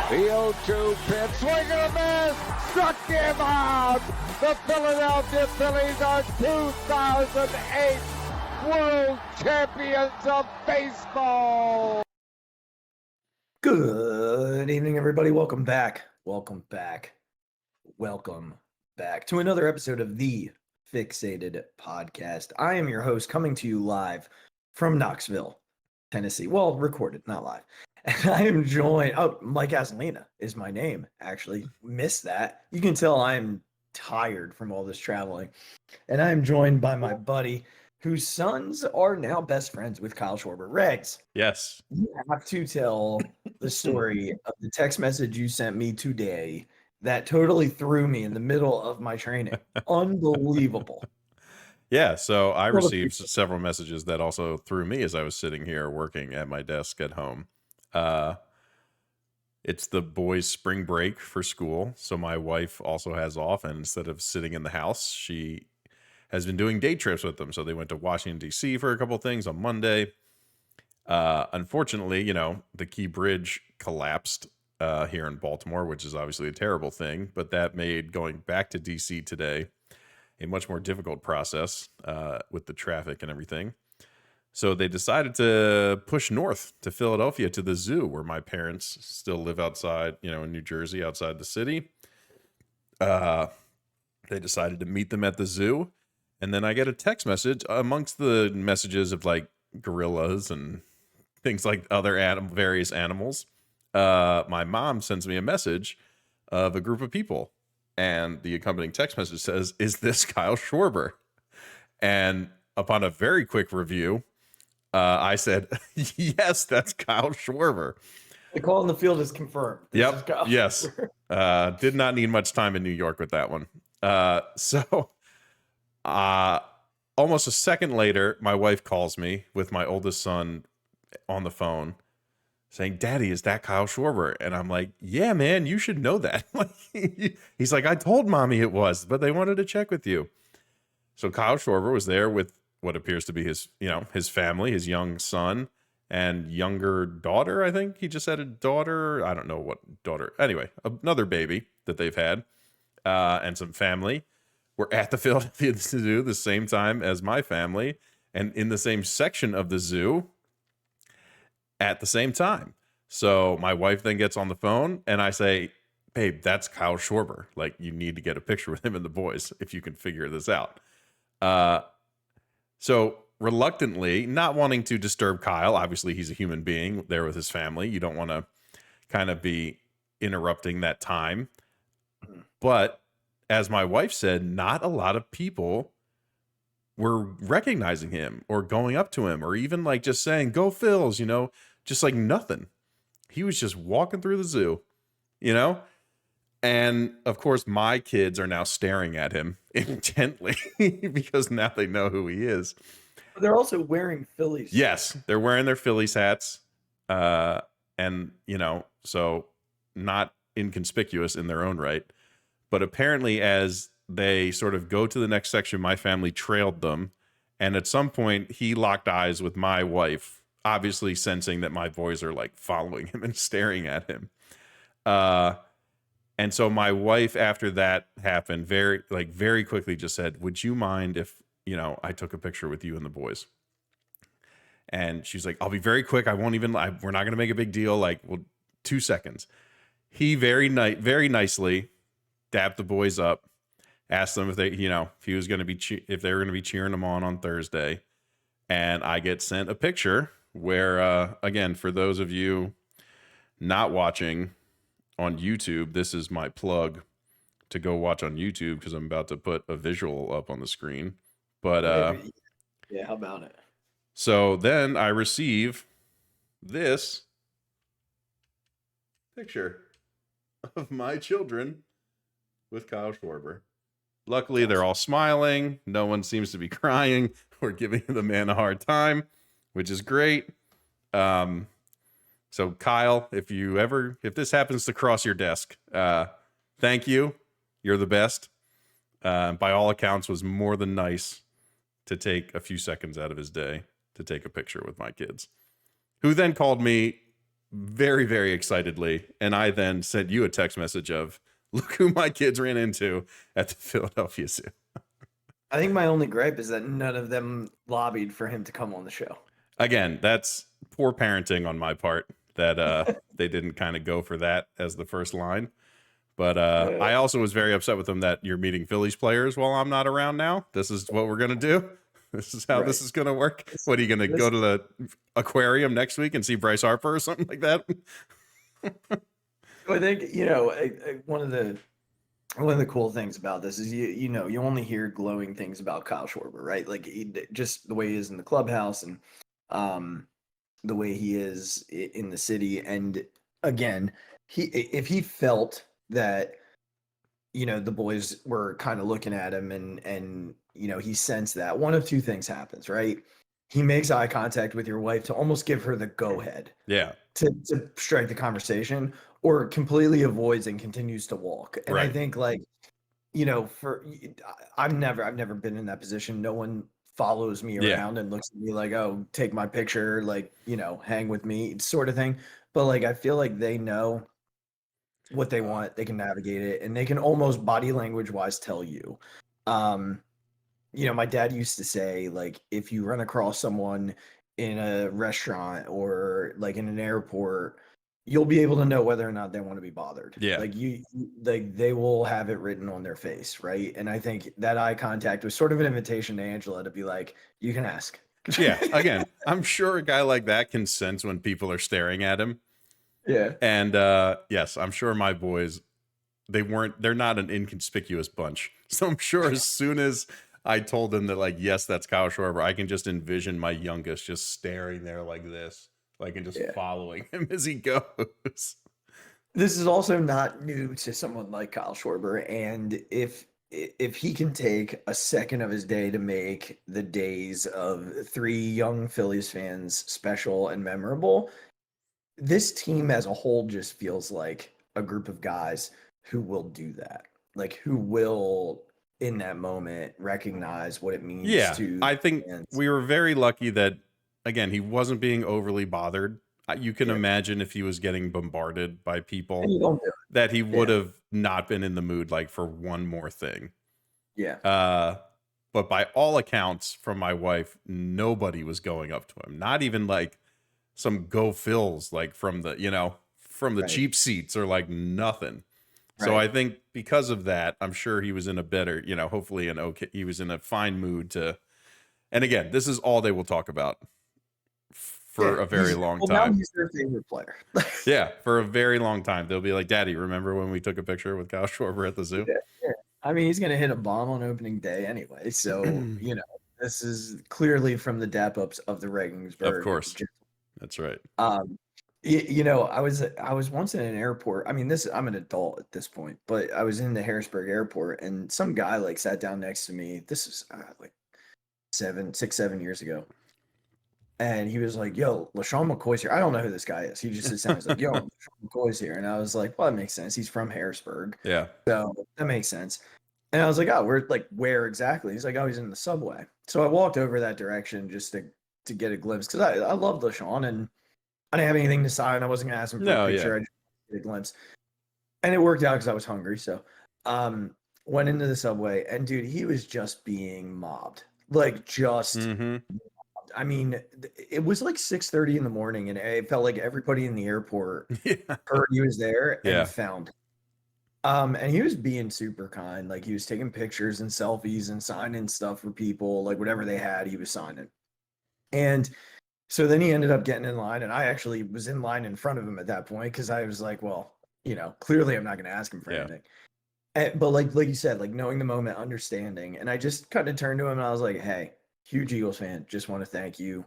The 0-2 pitch, swing and a miss, struck him out. The Philadelphia Phillies are 2008 World Champions of Baseball. Good evening, everybody. Welcome back to another episode of the Phixated Podcast. I am your host, coming to you live from Knoxville, Tennessee. Well, recorded, not live. And I am joined, Mike Azzolina is my name, actually. Missed that. You can tell I'm tired from all this traveling. And I am joined by my buddy, whose sons are now best friends with Kyle Schwarber. Regz. Yes. You have to tell the story of the text message you sent me today that totally threw me in the middle of my training. Unbelievable. Yeah, so I received several messages that also threw me as I was sitting here working at my desk at home. It's the boys' spring break for school, so my wife also has off, and instead of sitting in the house, she has been doing day trips with them. So they went to Washington, D.C. for a couple of things on Monday. Unfortunately, the Key Bridge collapsed here in Baltimore, which is obviously a terrible thing, but that made going back to D.C. today a much more difficult process with the traffic and everything. So they decided to push north to Philadelphia to the zoo, where my parents still live outside, in New Jersey, outside the city. They decided to meet them at the zoo. And then I get a text message amongst the messages of like gorillas and things like other various animals. My mom sends me a message of a group of people. And the accompanying text message says, "Is this Kyle Schwarber?" And upon a very quick review, I said, "Yes, that's Kyle Schwarber." The call in the field is confirmed. Yep. Yes. Did not need much time in New York with that one. So almost a second later, my wife calls me with my oldest son on the phone saying, "Daddy, is that Kyle Schwarber?" And I'm like, "Yeah, man, you should know that." He's like, "I told mommy it was, but they wanted to check with you." So Kyle Schwarber was there with what appears to be his family, his young son and younger daughter. I think he just had a daughter. I don't know what daughter. Anyway, another baby that they've had, and some family. We're at the Philadelphia Zoo the same time as my family and in the same section of the zoo at the same time. So my wife then gets on the phone and I say, "Babe, that's Kyle Schwarber. Like, you need to get a picture with him and the boys if you can figure this out." So reluctantly, not wanting to disturb Kyle, obviously he's a human being there with his family. You don't want to kind of be interrupting that time. But as my wife said, not a lot of people were recognizing him or going up to him or even like just saying, "Go Phils," just like nothing. He was just walking through the zoo, And of course, my kids are now staring at him intently because now they know who he is. They're also wearing Phillies. Yes, they're wearing their Phillies hats. And, so not inconspicuous in their own right. But apparently, as they sort of go to the next section, my family trailed them. And at some point, he locked eyes with my wife, obviously sensing that my boys are like following him and staring at him. And so my wife, after that happened, very quickly just said, "Would you mind if, I took a picture with you and the boys?" And she's like, "I'll be very quick. We're not going to make a big deal. Like, well, 2 seconds." He very nicely dapped the boys up, asked them if they, if he was going to be, if they were going to be cheering him on Thursday. And I get sent a picture where, again, for those of you not watching on YouTube, this is my plug to go watch on YouTube because I'm about to put a visual up on the screen. But yeah, how about it? So then I receive this picture of my children with Kyle Schwarber. Luckily, they're all smiling. No one seems to be crying or giving the man a hard time, which is great. So Kyle, if this happens to cross your desk, thank you. You're the best. By all accounts, was more than nice to take a few seconds out of his day to take a picture with my kids, who then called me very, very excitedly. And I then sent you a text message of, look who my kids ran into at the Philadelphia Zoo. I think my only gripe is that none of them lobbied for him to come on the show. Again, that's poor parenting on my part that they didn't kind of go for that as the first line. But I also was very upset with them that you're meeting Phillies players while I'm not around now. This is what we're going to do. This is how this is going to work. What, are you going to go to the aquarium next week and see Bryce Harper or something like that? I think, one of the cool things about this is you only hear glowing things about Kyle Schwarber, right? Like just the way he is in the clubhouse and the way he is in the city. And again, if he felt that the boys were kind of looking at him and he sensed that, one of two things happens, right? He makes eye contact with your wife to almost give her the go ahead. Yeah. To strike the conversation, or completely avoids and continues to walk. And right. I think I've never been in that position. No one follows me around and looks at me like, oh, take my picture, hang with me sort of thing. But I feel like they know what they want, they can navigate it, and they can almost body language wise tell you. My dad used to say, if you run across someone in a restaurant or in an airport, you'll be able to know whether or not they want to be bothered. Yeah. They will have it written on their face. Right. And I think that eye contact was sort of an invitation to Angela to be like, you can ask. Yeah. Again, I'm sure a guy like that can sense when people are staring at him. Yeah. And yes, I'm sure my boys, they're not an inconspicuous bunch. So I'm sure as soon as I told them that, yes, that's Kyle Schwarber, I can just envision my youngest just staring there like this, and just following him as he goes. This is also not new to someone like Kyle Schwarber. And if he can take a second of his day to make the days of 3 young Phillies fans special and memorable, this team as a whole just feels like a group of guys who will do that, who will in that moment recognize what it means to I think we were very lucky that, again, he wasn't being overly bothered. You can imagine if he was getting bombarded by people that he would have not been in the mood for one more thing. But by all accounts from my wife, nobody was going up to him, not even some go Phils from the cheap seats or nothing. So I think because of that, I'm sure he was in a better, hopefully he was in a fine mood and again, this is all they will talk about for a very long time. Now he's their favorite player. Yeah, for a very long time. They'll be like, Daddy, remember when we took a picture with Kyle Schwarber at the zoo? Yeah. I mean, he's going to hit a bomb on opening day anyway. So, this is clearly from the dap-ups of the Regensburg. Of course. That's right. I was once in an airport. I mean, I'm an adult at this point, but I was in the Harrisburg airport and some guy sat down next to me. This is 7 years ago. And he was like, yo, LaShawn McCoy's here. I don't know who this guy is. He just sounds like, yo, LaShawn McCoy's here. And I was like, well, that makes sense. He's from Harrisburg. Yeah. So that makes sense. And I was like, oh, where exactly? He's like, oh, he's in the subway. So I walked over that direction just to get a glimpse because I love LaShawn and I didn't have anything to sign. I wasn't going to ask him for a picture. I just get a glimpse. And it worked out because I was hungry. So went into the subway and, dude, he was just being mobbed. I mean, it was 6:30 in the morning, and it felt like everybody in the airport heard he was there and found him. And he was being super kind. He was taking pictures and selfies and signing stuff for people, whatever they had, he was signing. And so then he ended up getting in line, and I actually was in line in front of him at that point because I was like, well, clearly I'm not going to ask him for anything. But like you said, knowing the moment, understanding, and I just kind of turned to him and I was like, hey, huge Eagles fan, just want to thank you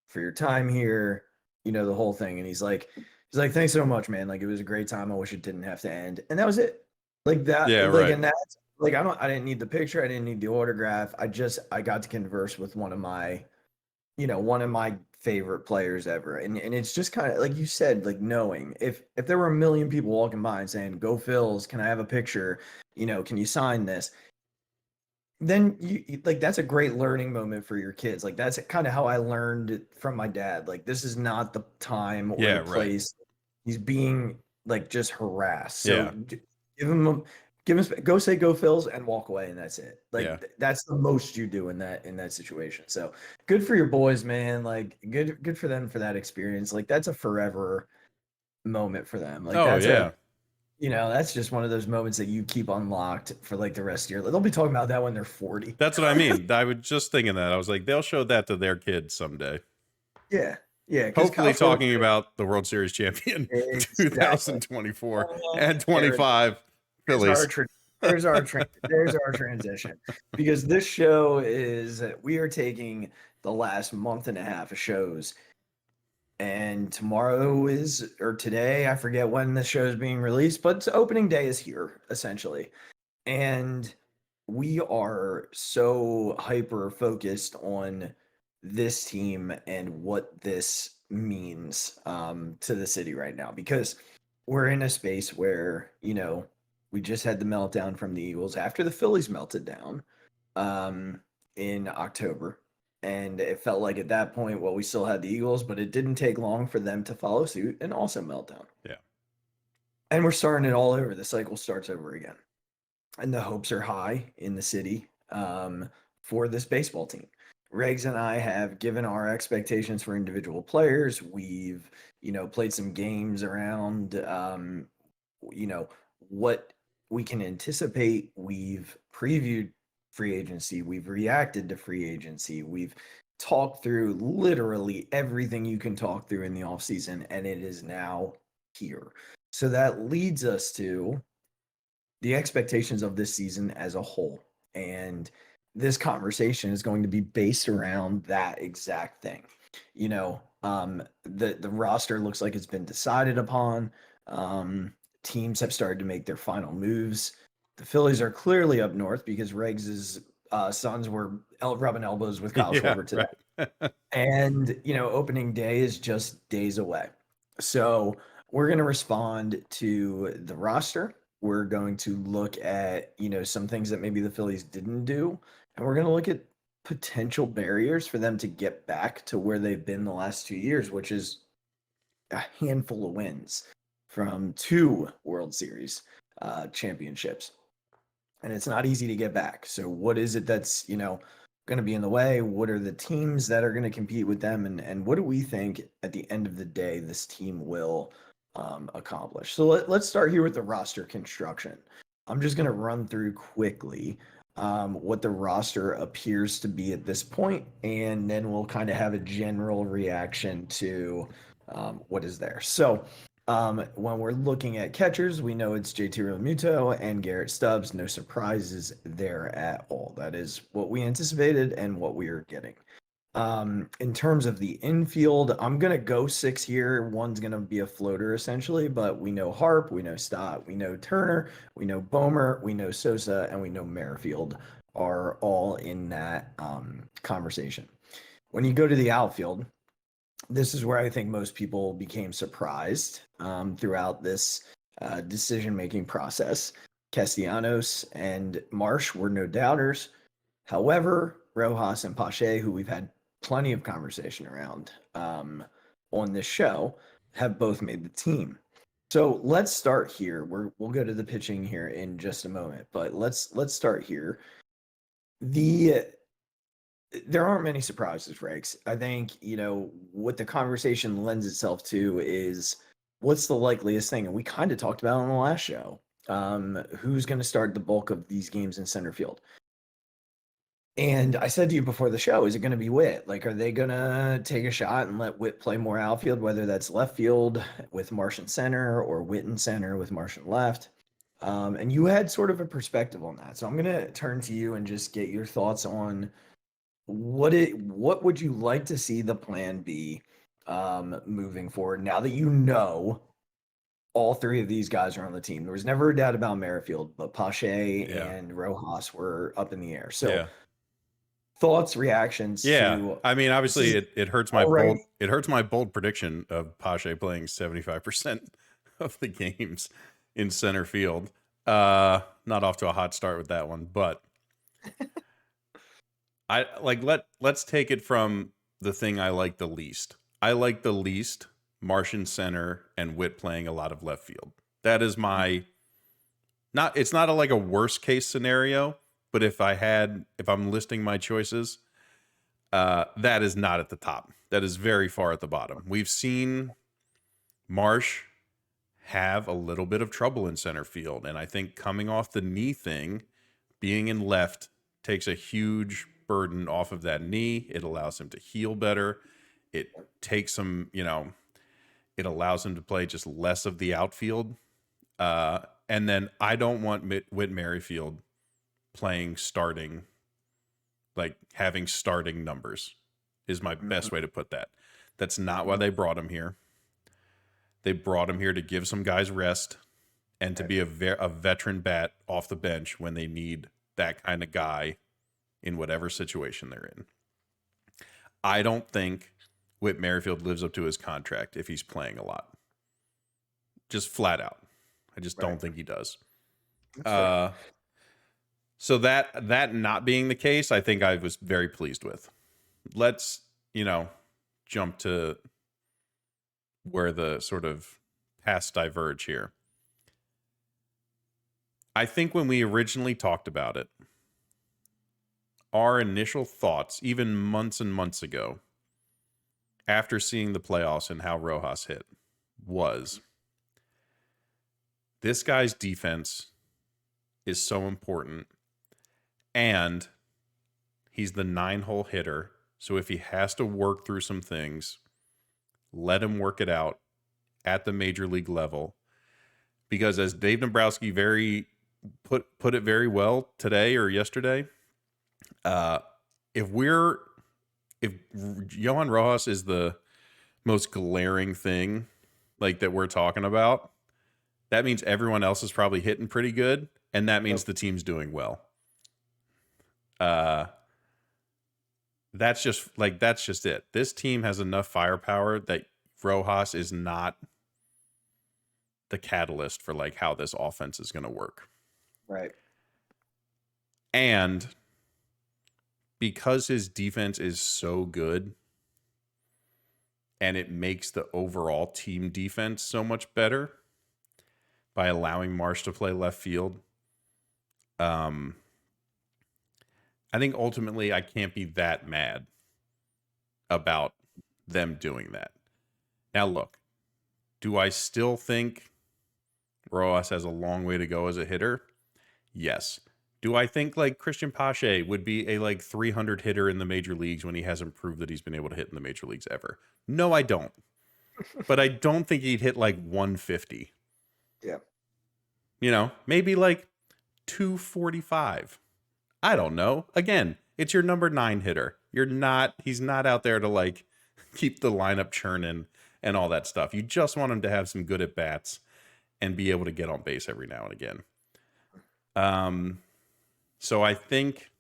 for your time here, the whole thing. And he's like, thanks so much, man. It was a great time. I wish it didn't have to end. And that was it. That. Yeah, right. And that's I didn't need the picture. I didn't need the autograph. I got to converse with one of my favorite players ever. And it's just kind of like you said, knowing if there were a million people walking by and saying, go Phils, can I have a picture? Can you sign this? Then you that's a great learning moment for your kids. That's kind of how I learned from my dad. This is not the time or the place He's being like just harassed. So Yeah. give him go say go Phils and walk away, and that's it. Like Yeah. that's the most you do in that situation. So good for your boys, man. Like good for them for that experience. Like that's a forever moment for them. Like Oh that's yeah. that's just one of those moments that you keep unlocked for like the rest of your life. They'll be talking about that when they're 40. That's what I mean. I was just thinking that. I was like, they'll show that to their kids someday. Yeah. Yeah. Hopefully talking about the World Series champion Exactly. 2024 and 25 Phillies. There's our transition, because this show is we are taking the last month and a half of shows, and tomorrow or today, I forget when the show is being released, but opening day is here essentially, and we are so hyper focused on this team and what this means to the city right now, because we're in a space where we just had the meltdown from the Eagles after the Phillies melted down in October. And it felt like at that point, well, we still had the Eagles, but it didn't take long for them to follow suit and also melt down. Yeah. And we're starting it all over. The cycle starts over again. And the hopes are high in the city for this baseball team. Regz and I have given our expectations for individual players. We've, played some games around, what we can anticipate. We've previewed free agency. We've reacted to free agency. We've talked through literally everything you can talk through in the offseason, and it is now here. So that leads us to the expectations of this season as a whole. And this conversation is going to be based around that exact thing. The roster looks like it's been decided upon. Teams have started to make their final moves. The Phillies are clearly up north because Reg's sons were rubbing elbows with Kyle Schwarber today. Right. And, opening day is just days away. So we're going to respond to the roster. We're going to look at, some things that maybe the Phillies didn't do. And we're going to look at potential barriers for them to get back to where they've been the last 2 years, which is a handful of wins from 2 World Series championships. And it's not easy to get back. So what is it that's, going to be in the way? What are the teams that are going to compete with them? And what do we think at the end of the day this team will accomplish? So let's start here with the roster construction. I'm just going to run through quickly what the roster appears to be at this point, and then we'll kind of have a general reaction to what is there. So when we're looking at catchers, we know it's JT Realmuto and Garrett Stubbs. No surprises there at all. That is what we anticipated and what we are getting. In terms of the infield, I'm going to go 6 here. One's going to be a floater essentially, but we know Harp, we know Stott, we know Turner, we know Bomer, we know Sosa, and we know Merrifield are all in that conversation. When you go to the outfield, this is where I think most people became surprised throughout this decision-making process. Castellanos and Marsh were no doubters. However, Rojas and Pache, who we've had plenty of conversation around on this show, have both made the team. So let's start here. We'll go to the pitching here in just a moment, but let's start here. There aren't many surprises, Rex. I think, what the conversation lends itself to is what's the likeliest thing? And we kind of talked about it on the last show. Who's going to start the bulk of these games in center field? And I said to you before the show, is it going to be Witt? Like, are they going to take a shot and let Witt play more outfield, whether that's left field with Marsh in center or Witt in center with Marsh in left? And you had sort of a perspective on that. So I'm going to turn to you and just get your thoughts on what would you like to see the plan be moving forward now that all 3 of these guys are on the team. There was never a doubt about Merrifield, but Pache and Rojas were up in the air. So thoughts, reactions to I mean, obviously it hurts my bold prediction of Pache playing 75% of the games in center field. Not off to a hot start with that one, but let's take it from the thing I like the least. I like the least Martian center, and Witt playing a lot of left field. That is my it's not like a worst case scenario, but if I'm listing my choices, that is not at the top. That is very far at the bottom. We've seen Marsh have a little bit of trouble in center field, and I think coming off the knee thing, being in left takes a huge burden off of that knee. It allows him to heal better. It takes him, it allows him to play just less of the outfield. And then I don't want Whit Merrifield playing starting, like having starting numbers is my best way to put that. That's not why they brought him here. They brought him here to give some guys rest and to be a veteran bat off the bench when they need that kind of guy in whatever situation they're in. I don't think Whit Merrifield lives up to his contract if he's playing a lot. Just flat out. I just don't think he does. So that not being the case, I think I was very pleased with. Let's, jump to where the sort of paths diverge here. I think when we originally talked about it, our initial thoughts, even months and months ago, after seeing the playoffs and how Rojas hit, was this guy's defense is so important, and he's the 9-hole hitter. So if he has to work through some things, let him work it out at the major league level. Because as Dave Dombrowski put it very well today or yesterday, if Johan Rojas is the most glaring thing like that we're talking about, that means everyone else is probably hitting pretty good, and that means the team's doing well. That's just it. This team has enough firepower that Rojas is not the catalyst for like how this offense is going to work. Right. And because his defense is so good and it makes the overall team defense so much better by allowing Marsh to play left field, I think ultimately I can't be that mad about them doing that. Now, look, do I still think Rojas has a long way to go as a hitter? Yes. Do I think like Christian Pache would be a like 300 hitter in the major leagues when he hasn't proved that he's been able to hit in the major leagues ever? No, I don't. But I don't think he'd hit like 150. Yeah. Maybe like 245. I don't know. Again, it's your number 9 hitter. He's not out there to like keep the lineup churning and all that stuff. You just want him to have some good at bats and be able to get on base every now and again. So I think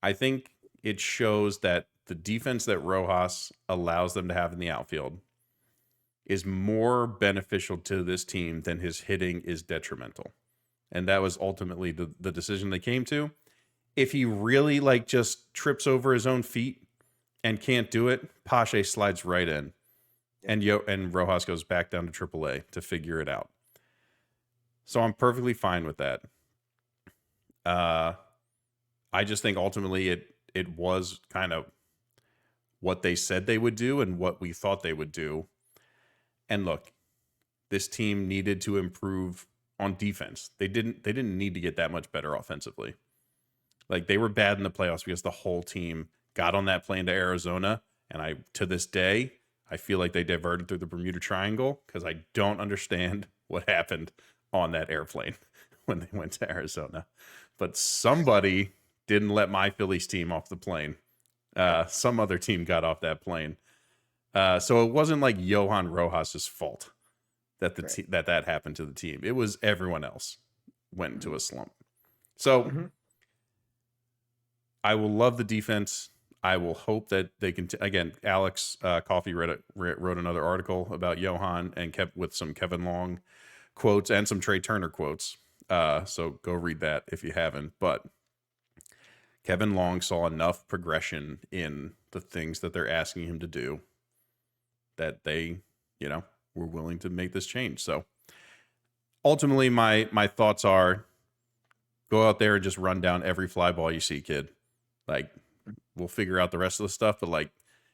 it shows that the defense that Rojas allows them to have in the outfield is more beneficial to this team than his hitting is detrimental. And that was ultimately the decision they came to. If he really like just trips over his own feet and can't do it, Pache slides right in. And Rojas goes back down to AAA to figure it out. So I'm perfectly fine with that. I just think ultimately it was kind of what they said they would do and what we thought they would do. And look, this team needed to improve on defense. They didn't need to get that much better offensively. Like they were bad in the playoffs because the whole team got on that plane to Arizona. And to this day, I feel like they diverted through the Bermuda Triangle because I don't understand what happened on that airplane when they went to Arizona. But somebody didn't let my Phillies team off the plane. Some other team got off that plane. So it wasn't like Johan Rojas' fault that that happened to the team. It was everyone else went into a slump. So I will love the defense. I will hope that they can. Again, Alex Coffey wrote another article about Johan and kept with some Kevin Long quotes and some Trey Turner quotes. So go read that if you haven't. But Kevin Long saw enough progression in the things that they're asking him to do that they, were willing to make this change. So ultimately, my thoughts are go out there and just run down every fly ball you see, kid. Like, we'll figure out the rest of the stuff. But like,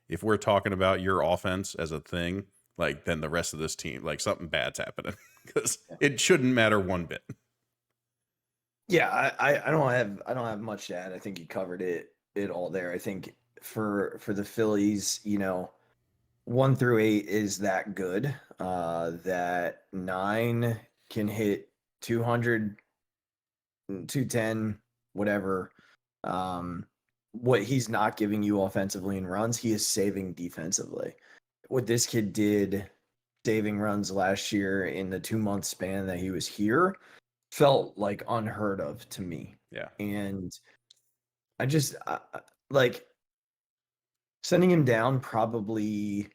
if we're talking about your offense as a thing, like then the rest of this team, like something bad's happening because it shouldn't matter one bit. Yeah, I don't have much to add. I think you covered it all there. I think for the Phillies, 1 through 8 is that good. That 9 can hit 200, 210, whatever. What he's not giving you offensively in runs, he is saving defensively. What this kid did saving runs last year in the 2-month span that he was here felt like unheard of to me. Yeah. And I just like sending him down probably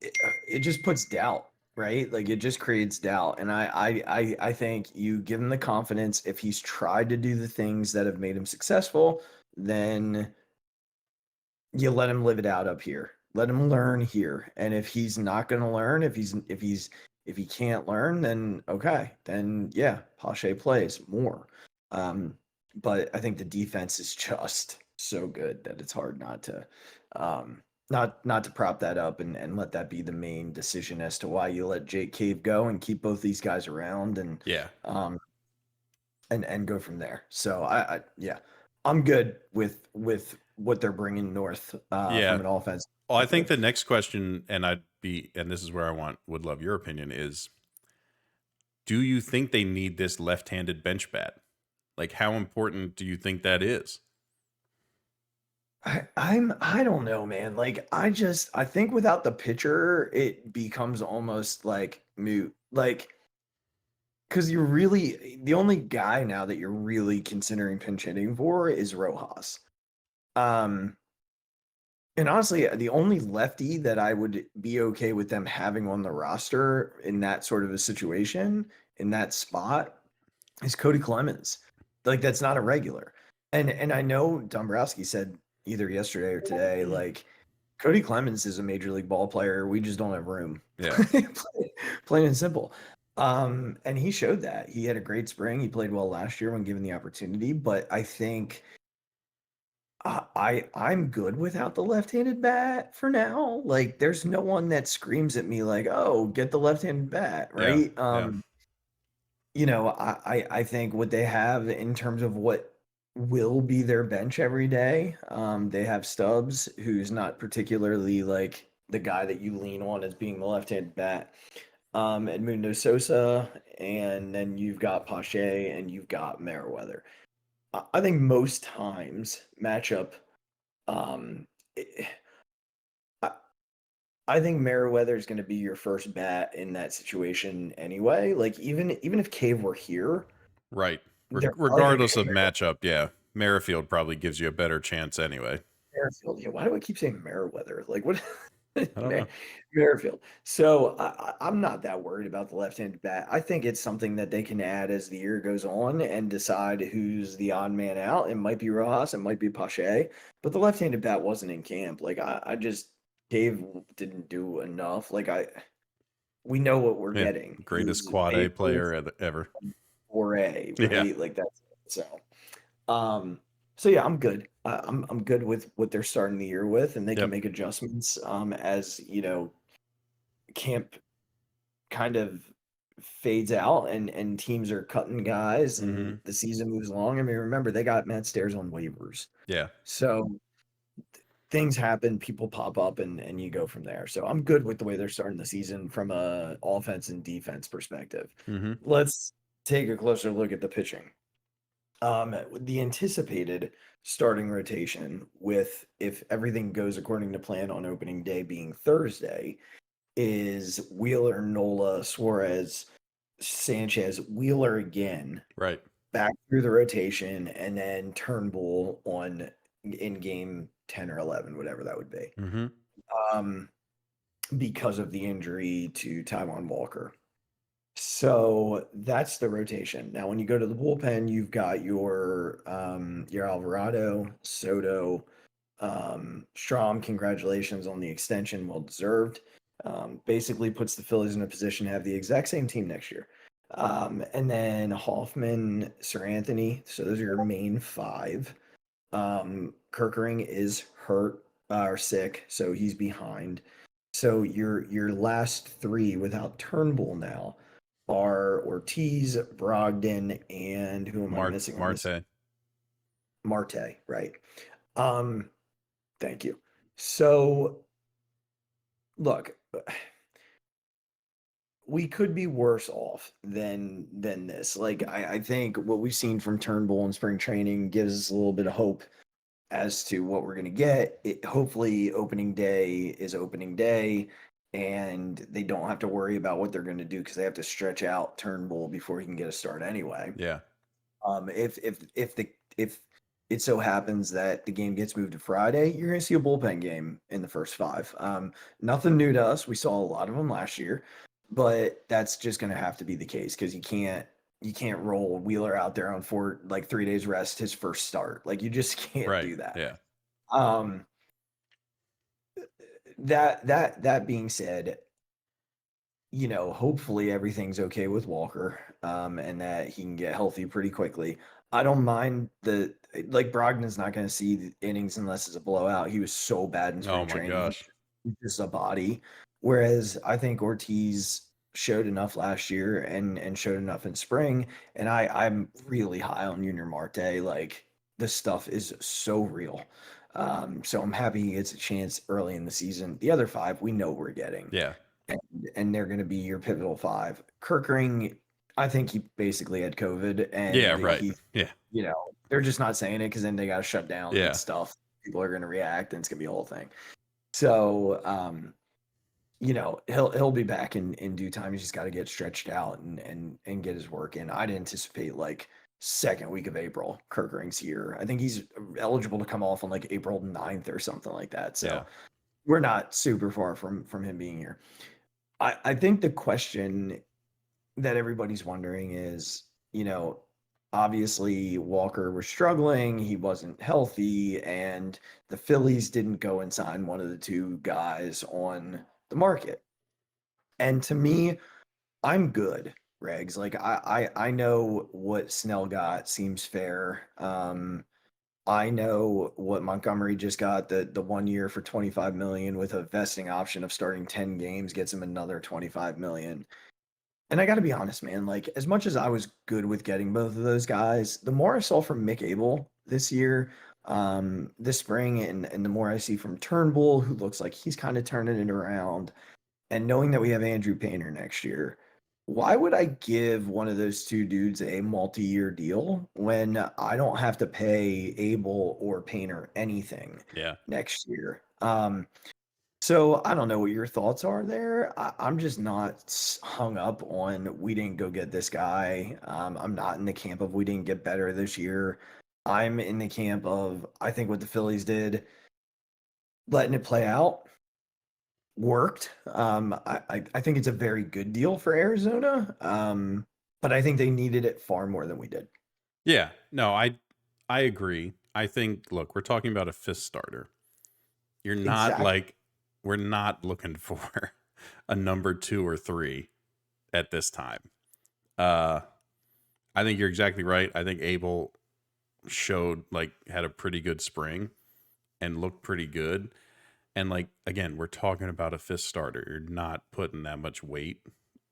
it just puts doubt, right? Like it just creates doubt. And I think you give him the confidence. If he's tried to do the things that have made him successful, then you let him live it out up here. Let him learn here. And if he's not going to learn, if he can't learn, then okay, then yeah, Pache plays more. But I think the defense is just so good that it's hard not to not to prop that up and let that be the main decision as to why you let Jake Cave go and keep both these guys around and and go from there. So I I'm good with what they're bringing north from an offense. Well, I think the next question, and this is where would love your opinion, is do you think they need this left-handed bench bat? Like, how important do you think that is? I don't know, man. Like I think without the pitcher, it becomes almost like moot. Like because you're really the only guy now that you're really considering pinch hitting for is Rojas. And honestly, the only lefty that I would be okay with them having on the roster in that sort of a situation, in that spot, is Cody Clemens. Like that's not a regular. And I know Dombrowski said either yesterday or today, like Cody Clemens is a major league ball player. We just don't have room. Yeah. Plain and simple. And he showed that. He had a great spring. He played well last year when given the opportunity, but I think I'm good without the left-handed bat for now. Like there's no one that screams at me like, "Oh, get the left-handed bat," right? I think what they have in terms of what will be their bench every day, they have Stubbs, who's not particularly like the guy that you lean on as being the left-handed bat. Edmundo Sosa, and then you've got Pache and you've got Merriweather. I think most times matchup, I think Merriweather is going to be your first bat in that situation anyway. Like even if Cave were here, right? Regardless of matchup, yeah, Merrifield probably gives you a better chance anyway. Merrifield, yeah. Why do I keep saying Merriweather? Like what? I don't know. Merrifield. So I'm not that worried about the left-handed bat. I think it's something that they can add as the year goes on and decide who's the odd man out. It might be Rojas, it might be Pache, but the left-handed bat wasn't in camp. Like I just Dave didn't do enough. Like we know what we're getting. Greatest quad A player ever. 4A, right? Yeah. Like that's so yeah, I'm good. I'm good with what they're starting the year with, and they can make adjustments as camp kind of fades out and teams are cutting guys and the season moves along. I mean, remember they got Matt Stairs on waivers. Yeah. So things happen, people pop up, and you go from there. So I'm good with the way they're starting the season from a offense and defense perspective. Let's take a closer look at the pitching. The anticipated starting rotation with, if everything goes according to plan on opening day being Thursday, is Wheeler, Nola, Suarez, Sanchez, Wheeler again. Right. Back through the rotation, and then Turnbull in game 10 or 11, whatever that would be. Because of the injury to Taijuan Walker. So that's the rotation. Now, when you go to the bullpen, you've got your Alvarado, Soto, Strom, congratulations on the extension, well deserved. Basically puts the Phillies in a position to have the exact same team next year. And then Hoffman, Sir Anthony. So those are your main five. Kirkering is hurt or sick, so he's behind. So your last three without Turnbull now are Ortiz, Brogdon, and who am I missing? Marte. Marte, right. Thank you. So look, we could be worse off than this. Like I think what we've seen from Turnbull in spring training gives us a little bit of hope as to what we're gonna get. Hopefully opening day is opening day and they don't have to worry about what they're gonna do because they have to stretch out Turnbull before he can get a start anyway. Yeah. If it so happens that the game gets moved to Friday, you're going to see a bullpen game in the first five. Nothing new to us. We saw a lot of them last year, but that's just going to have to be the case because you can't roll Wheeler out there on 3 days rest his first start. Like you just can't do that. Yeah. That being said, hopefully everything's okay with Walker, and that he can get healthy pretty quickly. I don't mind Brogdon's not going to see the innings unless it's a blowout. He was so bad in spring training. Gosh. He's just a body. Whereas I think Ortiz showed enough last year and showed enough in spring. And I'm really high on Junior Marte. Like this stuff is so real. So I'm happy he gets a chance early in the season. The other five, we know we're getting. Yeah. And they're going to be your pivotal five. Kirkering, I think he basically had COVID. And yeah, right. They're just not saying it because then they got to shut down and stuff. People are going to react and it's going to be a whole thing. So, he'll be back in due time. He's just got to get stretched out and get his work in. I'd anticipate second week of April, Kirkering's here. I think he's eligible to come off on April 9th or something like that. So we're not super far from him being here. I think the question that everybody's wondering is, obviously Walker was struggling. He wasn't healthy and the Phillies didn't go and sign one of the two guys on the market. And to me, I'm good, Regs. I know what Snell got seems fair. I know what Montgomery just got, the 1 year for $25 million with a vesting option of starting 10 games gets him another $25 million. And I got to be honest, man, as much as I was good with getting both of those guys, the more I saw from Mick Abel this year, this spring, and the more I see from Turnbull, who looks like he's kind of turning it around, and knowing that we have Andrew Painter next year, why would I give one of those two dudes a multi-year deal when I don't have to pay Abel or Painter anything next year? So I don't know what your thoughts are there. I'm just not hung up on we didn't go get this guy. I'm not in the camp of we didn't get better this year. I'm in the camp of I think what the Phillies did, letting it play out, worked. I think it's a very good deal for Arizona. But I think they needed it far more than we did. Yeah, no, I agree. I think, look, we're talking about a fifth starter. You're not we're not looking for a number 2 or 3 at this time. I think you're exactly right. I think Abel showed had a pretty good spring and looked pretty good. And again, we're talking about a fifth starter. You're not putting that much weight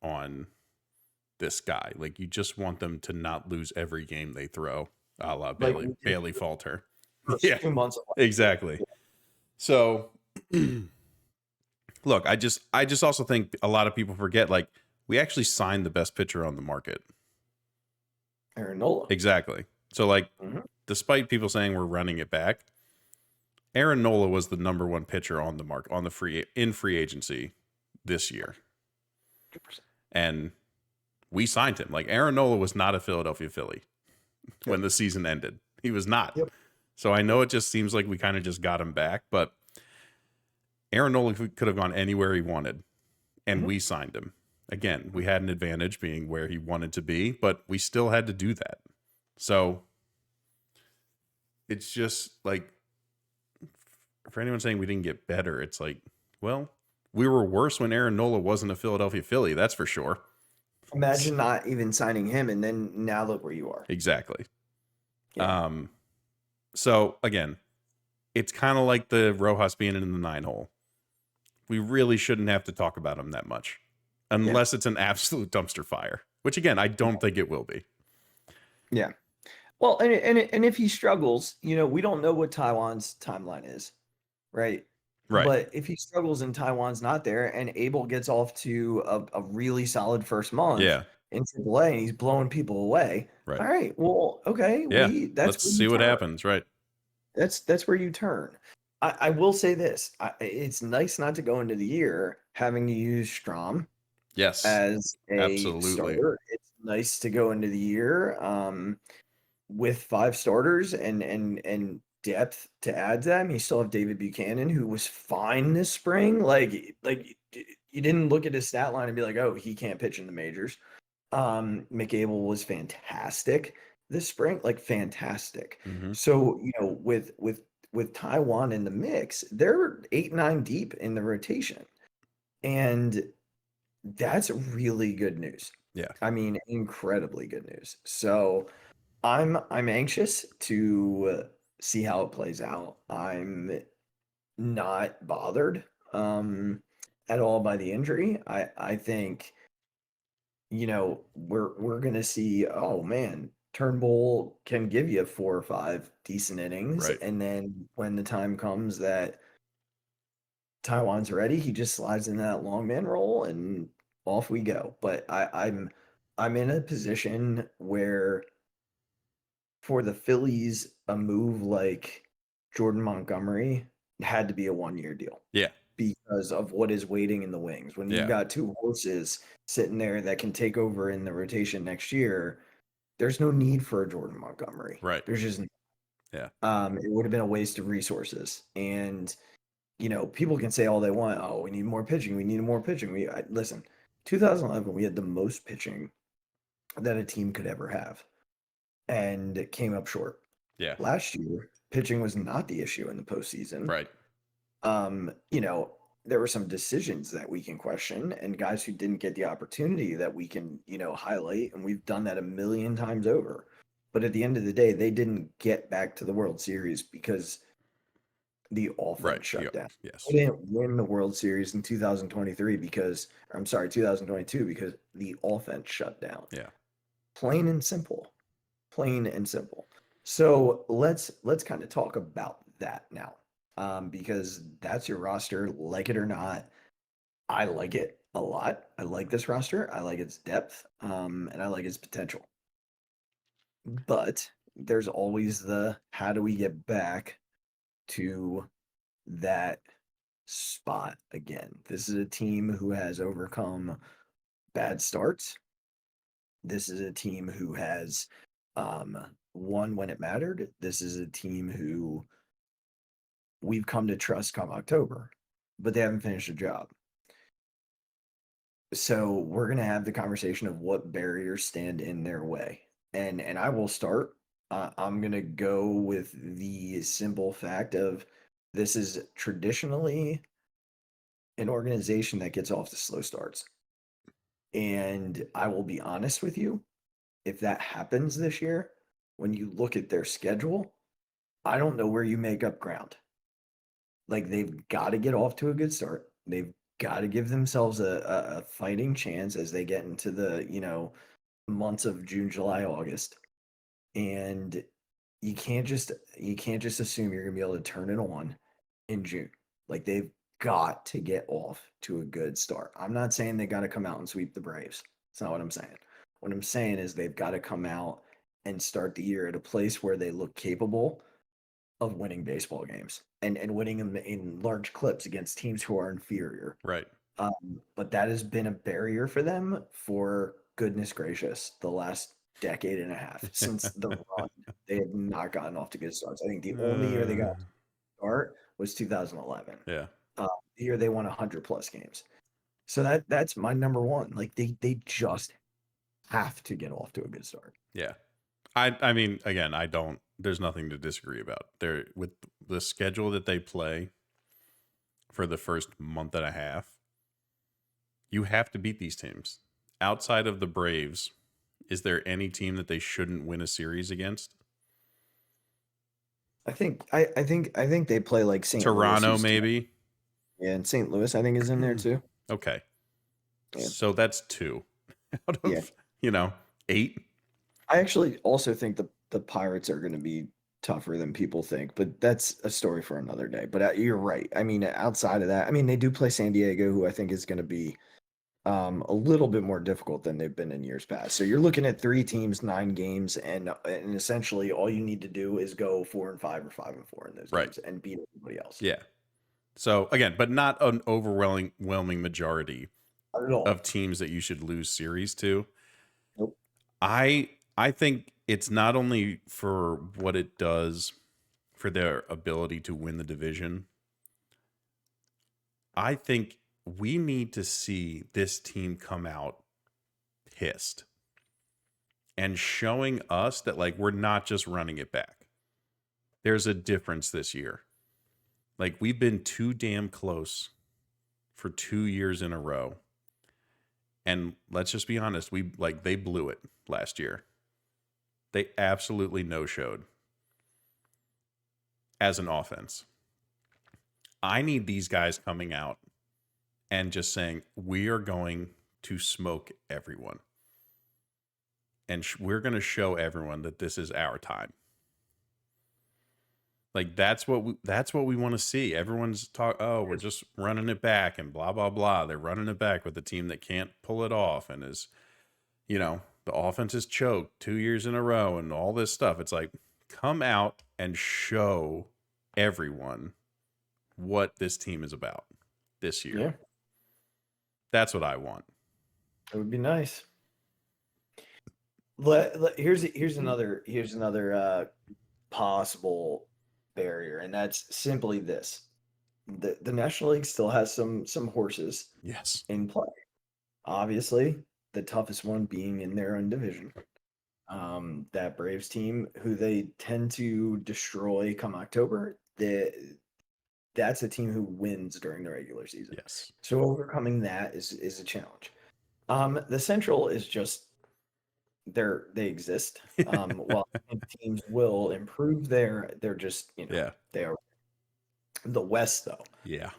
on this guy. You just want them to not lose every game they throw, a la Bailey Falter. Yeah, 2 months. Exactly. So, look, I just also think a lot of people forget we actually signed the best pitcher on the market, Aaron Nola. Exactly. So despite people saying we're running it back, Aaron Nola was the number 1 pitcher on the market in free agency this year. 100%. And we signed him. Aaron Nola was not a Philadelphia Philly when the season ended. He was not. Yep. So I know it just seems like we kind of just got him back, but Aaron Nola could have gone anywhere he wanted, and we signed him. Again, we had an advantage being where he wanted to be, but we still had to do that. So it's just for anyone saying we didn't get better, it's like, well, we were worse when Aaron Nola wasn't a Philadelphia Philly. That's for sure. Imagine not even signing him, and then now look where you are. Exactly. Yeah. So again, it's kind of like the Rojas being in the 9-hole. We really shouldn't have to talk about him that much, unless it's an absolute dumpster fire. Which again, I don't think it will be. Yeah. Well, and if he struggles, we don't know what Taiwan's timeline is, right? Right. But if he struggles and Taiwan's not there, and Abel gets off to a really solid first month in AAA, and he's blowing people away. Right. All right. Well, okay. Yeah. Let's see what happens. Right. That's where you turn. I will say this: it's nice not to go into the year having to use Strom. Yes. As a absolutely. starter. It's nice to go into the year with 5 starters and depth to add to them. You still have David Buchanan, who was fine this spring. Like you didn't look at his stat line and be like, oh, he can't pitch in the majors. McAble was fantastic this spring, like fantastic. Mm-hmm. So, with Taiwan in the mix, they're 8-9 deep in the rotation. And that's really good news. Yeah. I mean, incredibly good news. So I'm anxious to see how it plays out. I'm not bothered at all by the injury. I think we're gonna see, oh man, Turnbull can give you 4 or 5 decent innings, right. And then when the time comes that Taiwan's ready, he just slides in that long man role and off we go. But I'm in a position where for the Phillies, a move like Jordan Montgomery had to be a 1-year deal. Yeah. Because of what is waiting in the wings. When you've got 2 horses sitting there that can take over in the rotation next year, there's no need for a Jordan Montgomery. Right. There's just it would have been a waste of resources. And people can say all they want. Oh, we need more pitching. We need more pitching. Listen, 2011, we had the most pitching that a team could ever have, and it came up short. Yeah. Last year, pitching was not the issue in the postseason. Right. There were some decisions that we can question, and guys who didn't get the opportunity that we can, highlight, and we've done that a million times over. But at the end of the day, they didn't get back to the World Series because the offense shut down. Yes. They didn't win the World Series in 2022 because the offense shut down. Yeah. Plain and simple. So let's kind of talk about that now. Because that's your roster, like it or not. I like it a lot. I like this roster. I like its depth, and I like its potential. But there's always the how do we get back to that spot again? This is a team who has overcome bad starts. This is a team who has won when it mattered. This is a team who we've come to trust come October, but they haven't finished the job. So we're going to have the conversation of what barriers stand in their way. And I will start. I'm going to go with the simple fact of this is traditionally an organization that gets off to slow starts. And I will be honest with you, if that happens this year, when you look at their schedule, I don't know where you make up ground. Like, they've got to get off to a good start. They've got to give themselves a fighting chance as they get into the, months of June, July, August. And you can't just assume you're going to be able to turn it on in June. Like, they've got to get off to a good start. I'm not saying they got to come out and sweep the Braves. That's not what I'm saying. What I'm saying is they've got to come out and start the year at a place where they look capable of winning baseball games and winning them in large clips against teams who are inferior. Right. But that has been a barrier for them for, goodness gracious, the last decade and a half. Since the run, they have not gotten off to good starts. I think the only year they got to start was 2011. Yeah. The year they won 100 plus games. So that's my number one. Like, they just have to get off to a good start. Yeah. I mean, again, there's nothing to disagree about. They're with the schedule that they play for the first month and a half, you have to beat these teams. Outside of the Braves, is there any team that they shouldn't win a series against? I think they play like St. Toronto, Louis, maybe. Yeah, and St. Louis, I think, is in there too. Okay. Yeah. So that's 2 out of, 8. I actually also think the Pirates are going to be tougher than people think, but that's a story for another day. But you're right. I mean, outside of that, I mean, they do play San Diego, who I think is going to be a little bit more difficult than they've been in years past. So you're looking at 3 teams, 9 games, and essentially all you need to do is go 4-5 or 5-4 in those games and beat everybody else. Yeah. So again, but not an overwhelming majority of teams that you should lose series to. Nope. I think it's not only for what it does for their ability to win the division. I think we need to see this team come out pissed and showing us that, like, we're not just running it back. There's a difference this year. Like, we've been too damn close for 2 years in a row. And let's just be honest, they blew it last year. They absolutely no-showed as an offense. I need these guys coming out and just saying, we are going to smoke everyone. And we're going to show everyone that this is our time. Like, that's what we want to see. Everyone's we're just running it back and blah, blah, blah. They're running it back with a team that can't pull it off and is, the offense is choked 2 years in a row and all this stuff. It's like, come out and show everyone what this team is about this year. Yeah. That's what I want. It would be nice. Here's another possible barrier, and that's simply this: the National League still has some horses, yes, in play. Obviously, the toughest one being in their own division. That Braves team, who they tend to destroy come October, that's a team who wins during the regular season. Yes. So overcoming that is a challenge. The Central is just they exist. While teams will improve they're just, they are. The West, though. Yeah.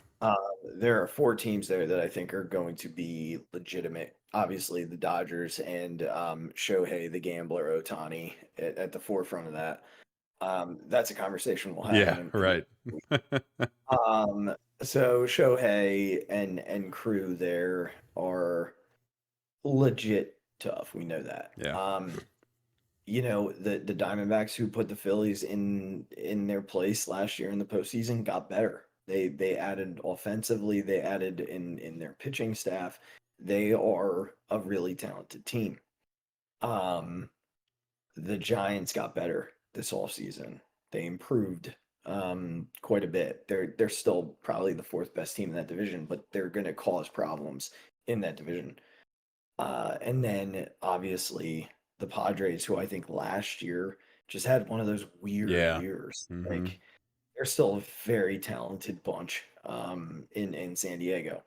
There are 4 teams there that I think are going to be legitimate. Obviously, the Dodgers and Shohei the Gambler Ohtani at the forefront of that. That's a conversation we'll have. Yeah, right. So Shohei and crew there are legit tough. We know that. Yeah. The Diamondbacks, who put the Phillies in their place last year in the postseason, got better. They added offensively. They added in their pitching staff. They are a really talented team. The Giants got better this offseason. They improved quite a bit. They're still probably the 4th best team in that division, but they're going to cause problems in that division. And then obviously the Padres, who I think last year just had one of those weird years. Mm-hmm. Like, they're still a very talented bunch in San Diego.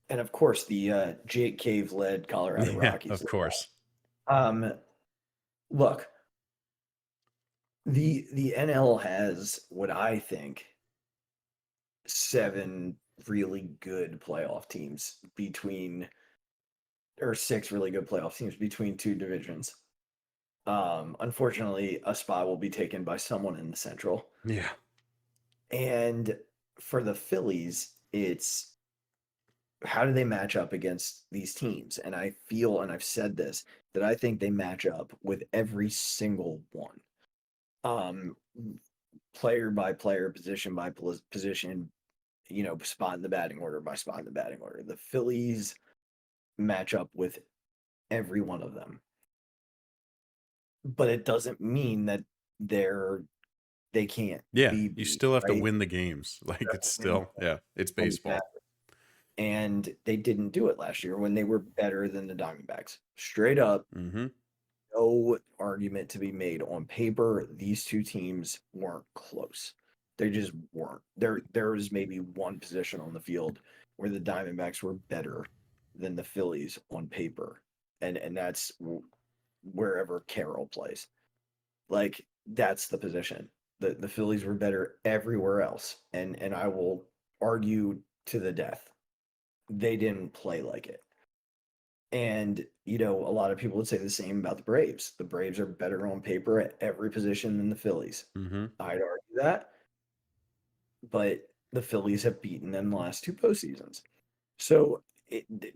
And of course, the Jake Cave-led Colorado Rockies. Of course. Look, the NL has what I think 7 really good playoff teams or 6 really good playoff teams between 2 divisions. Unfortunately, a spot will be taken by someone in the Central. Yeah. And for the Phillies, it's how do they match up against these teams? And I feel, and I've said this, that I think they match up with every single one. Player by player, position by position, spot in the batting order by spot in the batting order. The Phillies match up with every one of them. But it doesn't mean that they can't. Yeah, be you still have right? to win the games. Like, it's still, it's baseball. And they didn't do it last year when they were better than the Diamondbacks. Straight up, no argument to be made. On paper, these 2 teams weren't close. They just weren't. There was maybe one position on the field where the Diamondbacks were better than the Phillies on paper, and that's wherever Carroll plays. Like that's the position. The Phillies were better everywhere else, and I will argue to the death they didn't play like it. And a lot of people would say the same about the Braves. The Braves are better on paper at every position than the Phillies. Mm-hmm. I'd argue that, but the Phillies have beaten them the last two postseasons. So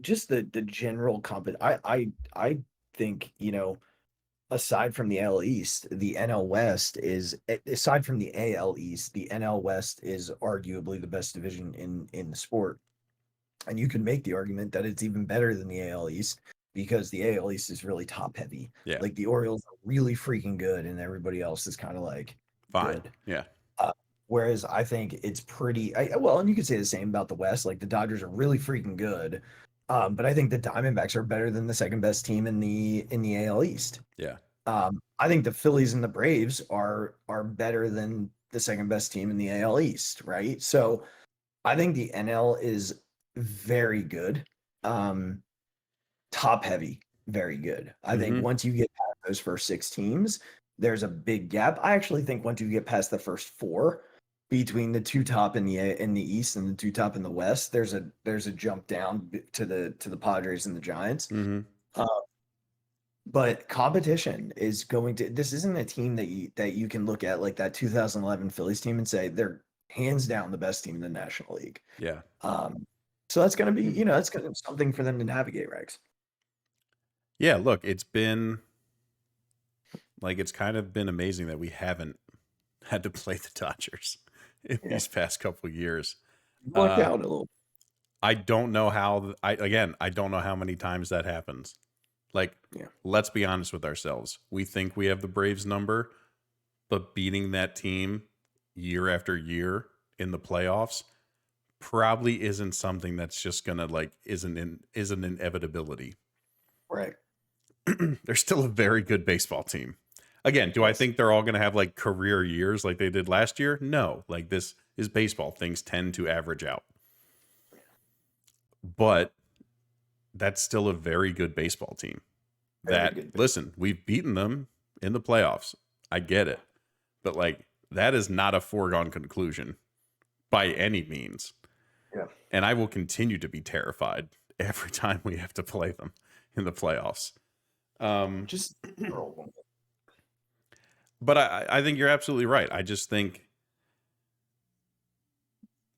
just the general I think aside from the AL East, the NL West is aside from the AL East, the NL West is arguably the best division in the sport. And you can make the argument that it's even better than the AL East because the AL East is really top heavy. Yeah. Like the Orioles are really freaking good and everybody else is kind of like Fine. good. Yeah. Whereas I think it's pretty well, and you could say the same about the West. Like the Dodgers are really freaking good. But I think the Diamondbacks are better than the second best team in the AL East. Yeah. I think the Phillies and the Braves are better than the second best team in the AL East, right? So I think the NL is very good. Top heavy, very good. I think Mhm. once you get past those first six teams, there's a big gap. I actually think once you get past the first four between the two top in the East and the two top in the West, there's a jump down to the Padres and the Giants. Mm-hmm. But competition is going to. This isn't a team that you can look at like that 2011 Phillies team and say they're hands down the best team in the National League. Yeah. So that's going to be, that's going to be something for them to navigate, Rex. Yeah. Look, it's kind of been amazing that we haven't had to play the Dodgers in these past couple of years. Lucked out a little. I don't know how. I don't know how many times that happens. Like, let's be honest with ourselves. We think we have the Braves number, but beating that team year after year in the playoffs probably isn't something that's just gonna isn't an inevitability. Right. They're still a very good baseball team. Again, do I think they're all gonna have like career years like they did last year? No. Like, this is baseball. Things tend to average out. But that's still a very good baseball team. Listen, we've beaten them in the playoffs. I get it. But that is not a foregone conclusion by any means. Yeah. And I will continue to be terrified every time we have to play them in the playoffs. But I think you're absolutely right. I just think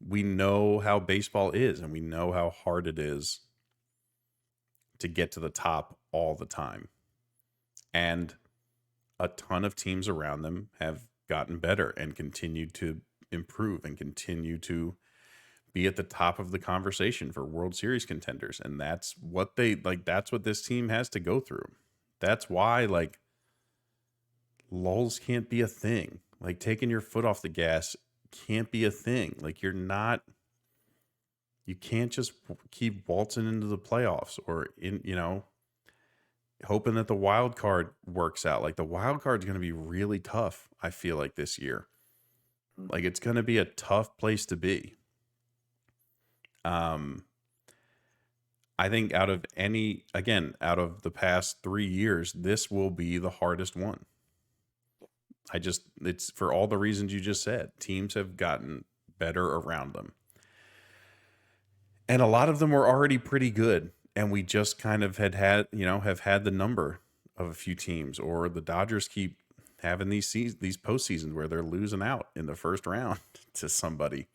we know how baseball is, and we know how hard it is to get to the top all the time. And a ton of teams around them have gotten better and continued to improve and continue to be at the top of the conversation for World Series contenders. And that's what that's what this team has to go through. That's why lulls can't be a thing. Like, taking your foot off the gas can't be a thing. Like, you can't just keep waltzing into the playoffs or hoping that the wild card works out. Like, the wild card is going to be really tough, I feel like, this year. Like, it's going to be a tough place to be. I think out of the past 3 years, this will be the hardest one. It's for all the reasons you just said. Teams have gotten better around them. And a lot of them were already pretty good. And we just kind of have had the number of a few teams, or the Dodgers keep having these postseasons where they're losing out in the first round to somebody.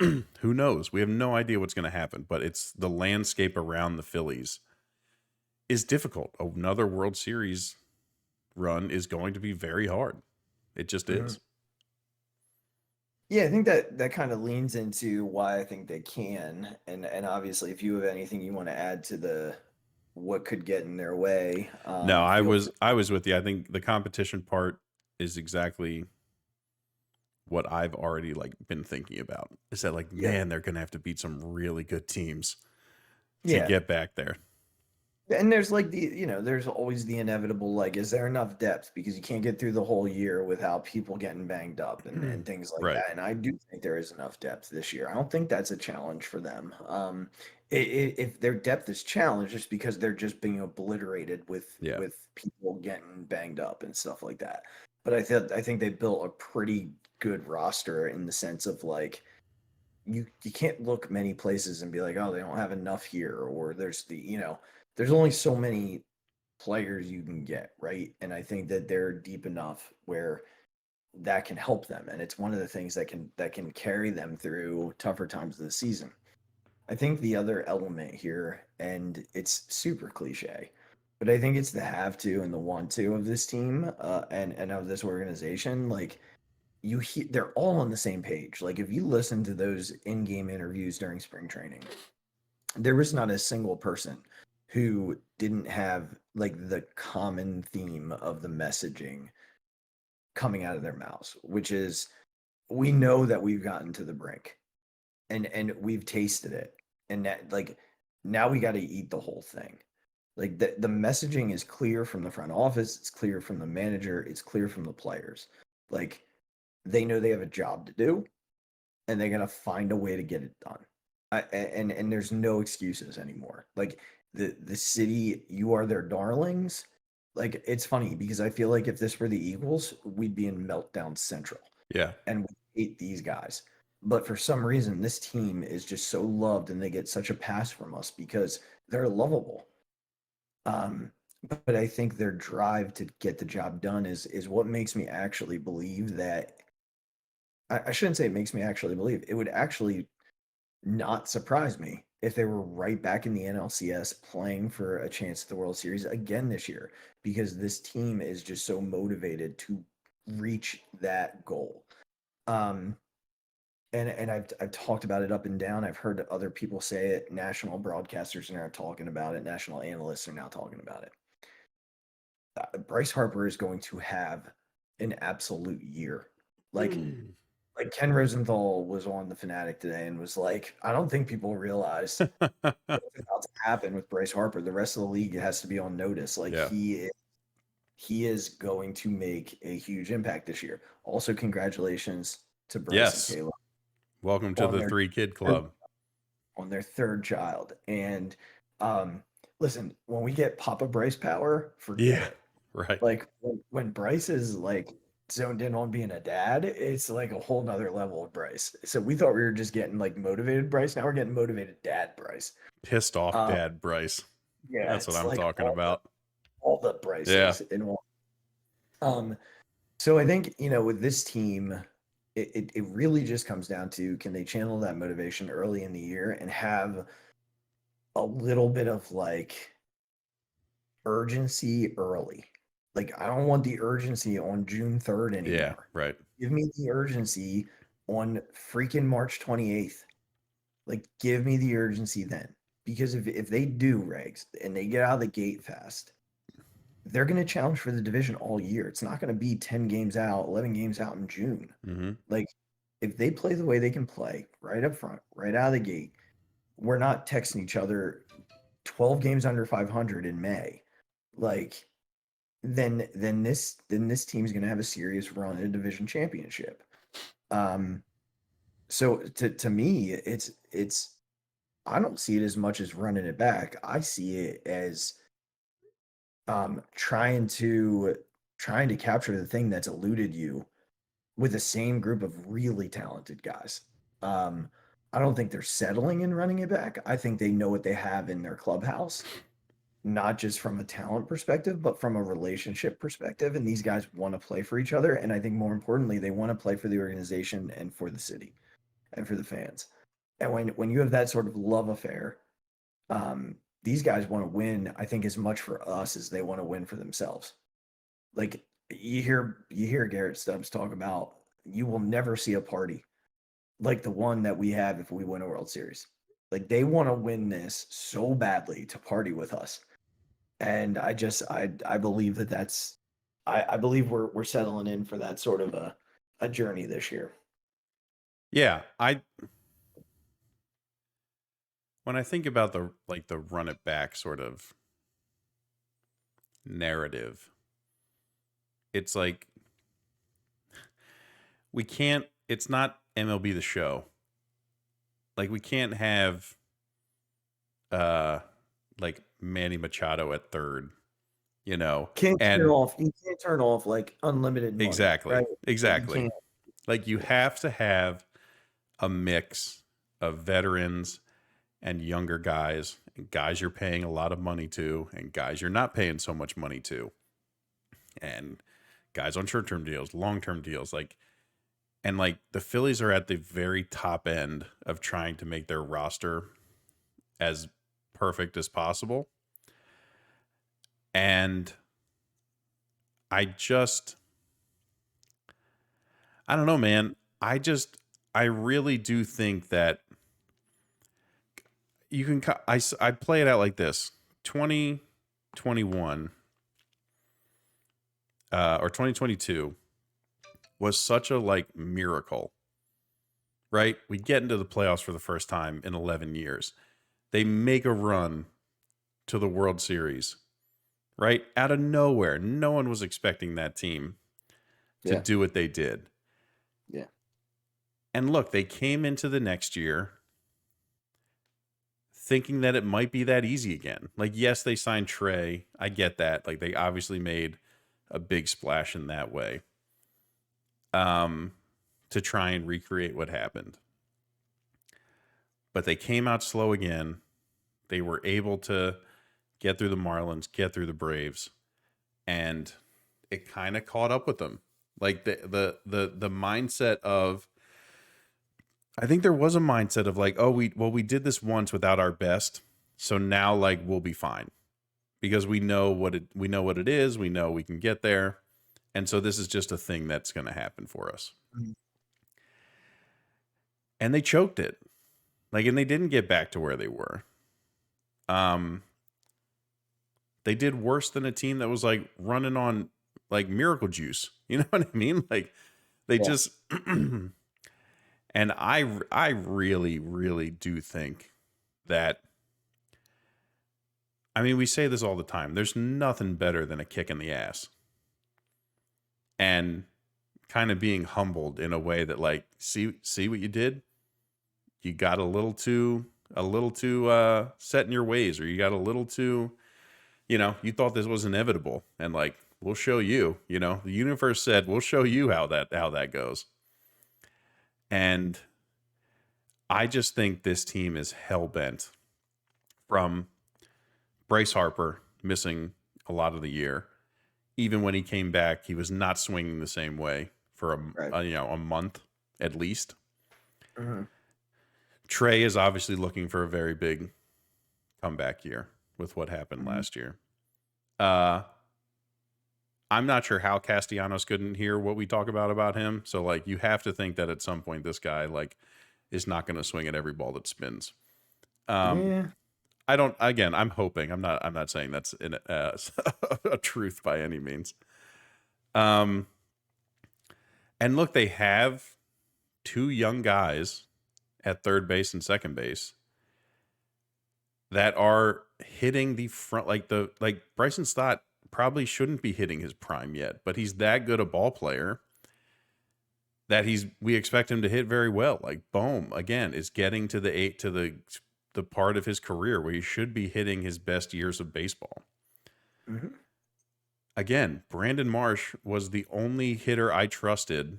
Who knows? We have no idea what's going to happen, but it's the landscape around the Phillies is difficult. Another World Series run is going to be very hard. It just is. Yeah, I think that kind of leans into why I think they can. And obviously, if you have anything you want to add to what could get in their way. No, I was with you. I think the competition part is exactly what I've already been thinking about. Is that man, they're going to have to beat some really good teams to get back there. And there's like there's always the inevitable, like, is there enough depth? Because you can't get through the whole year without people getting banged up and things like Right. that. And I do think there is enough depth this year. I don't think that's a challenge for them. If their depth is challenged, just because they're just being obliterated Yeah. with people getting banged up and stuff like that. But I think they built a pretty good roster in the sense of like you can't look many places and be like, oh, they don't have enough here, or there's only so many players you can get, right? And I think that they're deep enough where that can help them, and it's one of the things that can carry them through tougher times of the season. I think the other element here, and it's super cliche, but I think it's the have to and the want to of this team, and of this organization. Like they're all on the same page. Like if you listen to those in-game interviews during spring training, there was not a single person who didn't have like the common theme of the messaging coming out of their mouths, which is we know that we've gotten to the brink and we've tasted it. And that like now we got to eat the whole thing. Like the messaging is clear from the front office, it's clear from the manager, it's clear from the players. Like they know they have a job to do and they're going to find a way to get it done. And there's no excuses anymore. Like the city, you are their darlings. Like it's funny because I feel like if this were the Eagles, we'd be in meltdown central Yeah. and we hate these guys. But for some reason, this team is just so loved and they get such a pass from us because they're lovable. Um, but I think their drive to get the job done is what makes me actually believe that I shouldn't say it makes me actually believe. It would actually not surprise me if they were right back in the NLCS playing for a chance at the World Series again this year, because this team is just so motivated to reach that goal. And I've talked about it up and down. I've heard other people say it. National broadcasters are now talking about it. National analysts are now talking about it. Bryce Harper is going to have an absolute year. Like Ken Rosenthal was on the Fanatic today and was like, I don't think people realize what's about to happen with Bryce Harper. The rest of the league has to be on notice. Like Yeah. he is going to make a huge impact this year. Also, congratulations to Bryce Yes. and Kayla Welcome to the 3-kid club. on their third child. And listen, when we get Papa Bryce power, forget it. Right. Like when Bryce is like zoned in on being a dad, it's like a whole nother level of Bryce. So we thought we were just getting like motivated Bryce. Now we're getting motivated dad Bryce. Pissed off dad Bryce. Yeah, That's what it's I'm like talking about. all the Bryces in one. So I think, with this team, it really just comes down to, can they channel that motivation early in the year and have a little bit of like urgency early. Like I don't want the urgency on June 3rd anymore. Yeah, right. Give me the urgency on freaking March 28th. Like give me the urgency then. Because if they do, Regs, and they get out of the gate fast, they're going to challenge for the division all year. It's not going to be 10 games out, 11 games out in June. Mm-hmm. Like if they play the way they can play right up front, right out of the gate, we're not texting each other 12 games under 500 in May. Like then this team's going to have a serious run at a division championship. So to me, it's I don't see it as much as running it back. I see it as trying to capture the thing that's eluded you with the same group of really talented guys. I don't think they're settling in running it back. I think they know what they have in their clubhouse, not just from a talent perspective, but from a relationship perspective. And these guys want to play for each other. And I think more importantly, they want to play for the organization and for the city and for the fans. And when you have that sort of love affair, these guys want to win, I think, as much for us as they want to win for themselves. Like you hear Garrett Stubbs talk about, you will never see a party like the one that we have if we win a World Series. Like they want to win this so badly to party with us. And I believe I believe we're settling in for that sort of a journey this year. Yeah, when I think about the run it back sort of narrative. It's like we can't, it's not MLB The Show. Like we can't have like Manny Machado at third, you know. You and can't turn off like unlimited money. exactly, Right? exactly. You Like you have to have a mix of veterans and younger guys, and guys you're paying a lot of money to, and guys you're not paying so much money to, and guys on short-term deals, long-term deals. Like, and like the Phillies are at the very top end of trying to make their roster as perfect as possible. And I don't know, man. I really do think that you can, I play it out like this. 2021 or 2022 was such a like miracle, right? We get into the playoffs for the first time in 11 years. They make a run to the World Series, right? Out of nowhere. No one was expecting that team to do what they did. Yeah. And look, they came into the next year thinking that it might be that easy again. Like, yes, they signed Trey. I get that. Like, they obviously made a big splash in that way to try and recreate what happened. But they came out slow again. They were able to get through the Marlins, get through the Braves, and it kind of caught up with them. Like the mindset of, I think there was a mindset of like, oh, we did this once without our best, so now like we'll be fine because we know what it is, we know we can get there, and so this is just a thing that's going to happen for us. Mm-hmm. And they choked it, like, and they didn't get back to where they were. They did worse than a team that was like running on like miracle juice. You know what I mean? Like they just, and I really, really do think that, I mean, we say this all the time. There's nothing better than a kick in the ass and kind of being humbled in a way that like, see what you did? You got a little too set in your ways, or you got a little too, you know, you thought this was inevitable, and like, we'll show you, you know, the universe said, we'll show you how that goes. And I just think this team is hell-bent from Bryce Harper missing a lot of the year. Even when he came back, he was not swinging the same way for a month at least. Mm-hmm. Trey is obviously looking for a very big comeback year with what happened last year. I'm not sure how Castellanos couldn't hear what we talk about him. So like, you have to think that at some point this guy like is not going to swing at every ball that spins. I'm hoping. I'm not saying that's a truth by any means. And look, they have two young guys at third base and second base that are hitting the front, like Bryson Stott probably shouldn't be hitting his prime yet, but he's that good a ball player that we expect him to hit very well. Like Bohm again is getting to the part of his career where he should be hitting his best years of baseball. Mm-hmm. Again, Brandon Marsh was the only hitter I trusted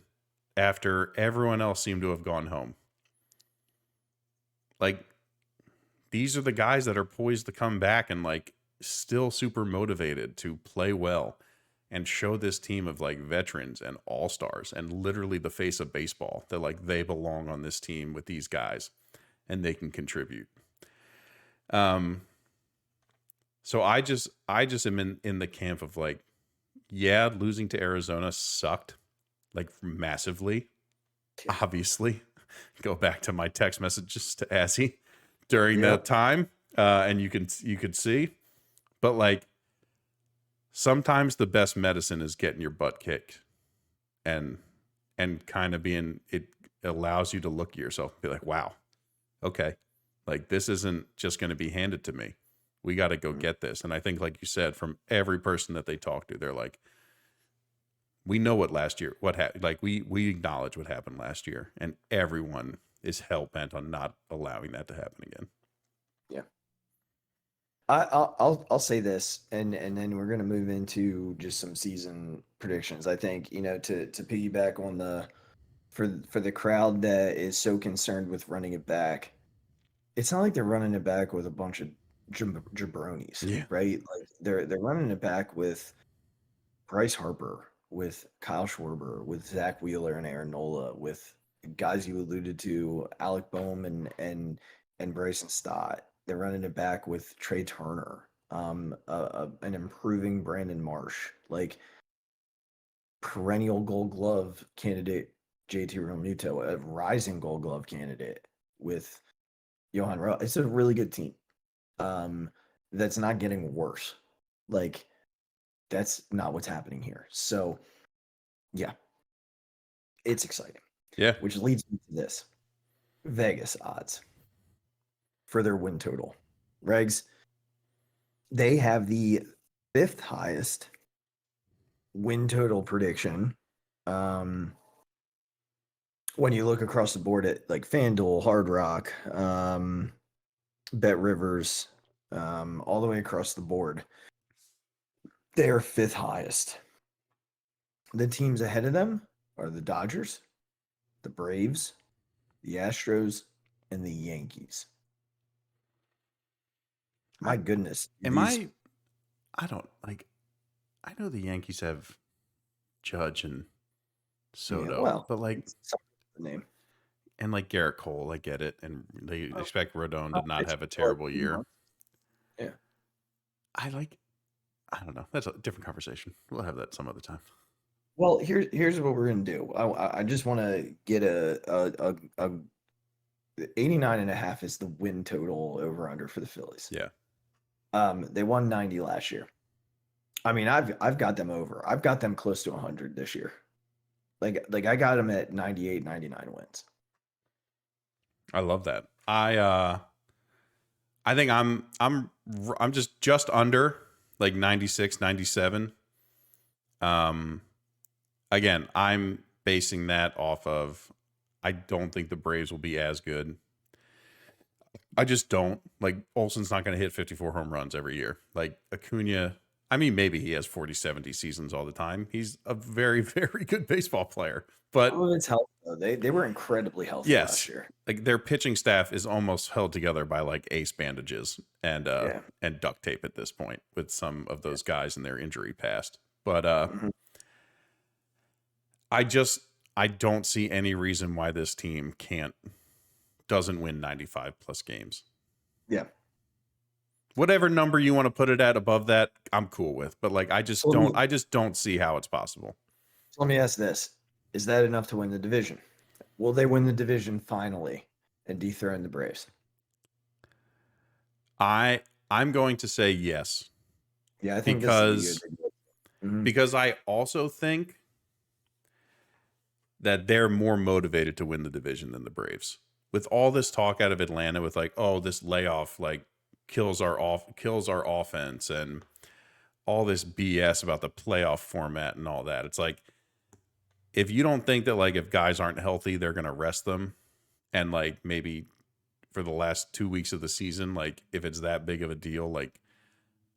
after everyone else seemed to have gone home. Like, these are the guys that are poised to come back and like still super motivated to play well and show this team of like veterans and all-stars and literally the face of baseball that like they belong on this team with these guys and they can contribute. So I just am in the camp of like, yeah, losing to Arizona sucked like massively. Obviously, go back to my text messages to Azzy during that time, and you could see, but like sometimes the best medicine is getting your butt kicked, and kind of it allows you to look at yourself and be like, wow, okay, like this isn't just going to be handed to me. We got to go get this. And I think, like you said, from every person that they talk to, they're like, we know what last year, what happened. Like we acknowledge what happened last year, and everyone is hell bent on not allowing that to happen again. Yeah. I'll say this, and then we're gonna move into just some season predictions. I think, you know, to piggyback on for the crowd that is so concerned with running it back, it's not like they're running it back with a bunch of jabronis, Yeah. right? Like they're running it back with Bryce Harper, with Kyle Schwarber, with Zach Wheeler and Aaron Nola, with guys you alluded to, Alec Boehm and Bryson Stott. They're running it back with Trey Turner, an improving Brandon Marsh, like perennial Gold Glove candidate JT Realmuto, a rising Gold Glove candidate with Johan Rojas. It's a really good team. That's not getting worse. Like, that's not what's happening here. So, yeah, it's exciting. Yeah. Which leads me to this. Vegas odds for their win total. Regs, they have the 5th highest win total prediction. When you look across the board at like FanDuel, Hard Rock, Bet Rivers, all the way across the board, they are 5th highest. The teams ahead of them are the Dodgers, the Braves, the Astros, and the Yankees. My goodness. I don't like, I know the Yankees have Judge and Soto, Yeah, well, but like the name. And like Garrett Cole, I get it. And they expect Rodon to not It's have a terrible year. Yeah. I don't know. That's a different conversation. We'll have that some other time. Well, here's what we're gonna do. I just want to get a 89.5 is the win total over under for the Phillies. Yeah. They won 90 last year. I mean, I've got them over. I've got them close to 100 this year. Like I got them at 98, 99 wins. I love that. I think I'm just under like 96, 97. Again, I'm basing that off of, I don't think the Braves will be as good. I just don't. Like, Olsen's not going to hit 54 home runs every year. Like, Acuna, I mean, maybe he has 40, 70 seasons all the time. He's a very, very good baseball player. But it's healthy, though. They were incredibly healthy last year. Like, their pitching staff is almost held together by like ace bandages and duct tape at this point with some of those guys in their injury past. But I don't see any reason why this team doesn't win 95 plus games. Yeah. Whatever number you want to put it at above that, I'm cool with. But like, I just don't see how it's possible. So let me ask this. Is that enough to win the division? Will they win the division finally and dethrone the Braves? I'm going to say yes. Yeah, I think because I also think that they're more motivated to win the division than the Braves. With all this talk out of Atlanta with like, oh, this layoff like kills our offense and all this BS about the playoff format and all that. It's like, if you don't think that like if guys aren't healthy, they're going to rest them, and like maybe for the last 2 weeks of the season, like if it's that big of a deal, like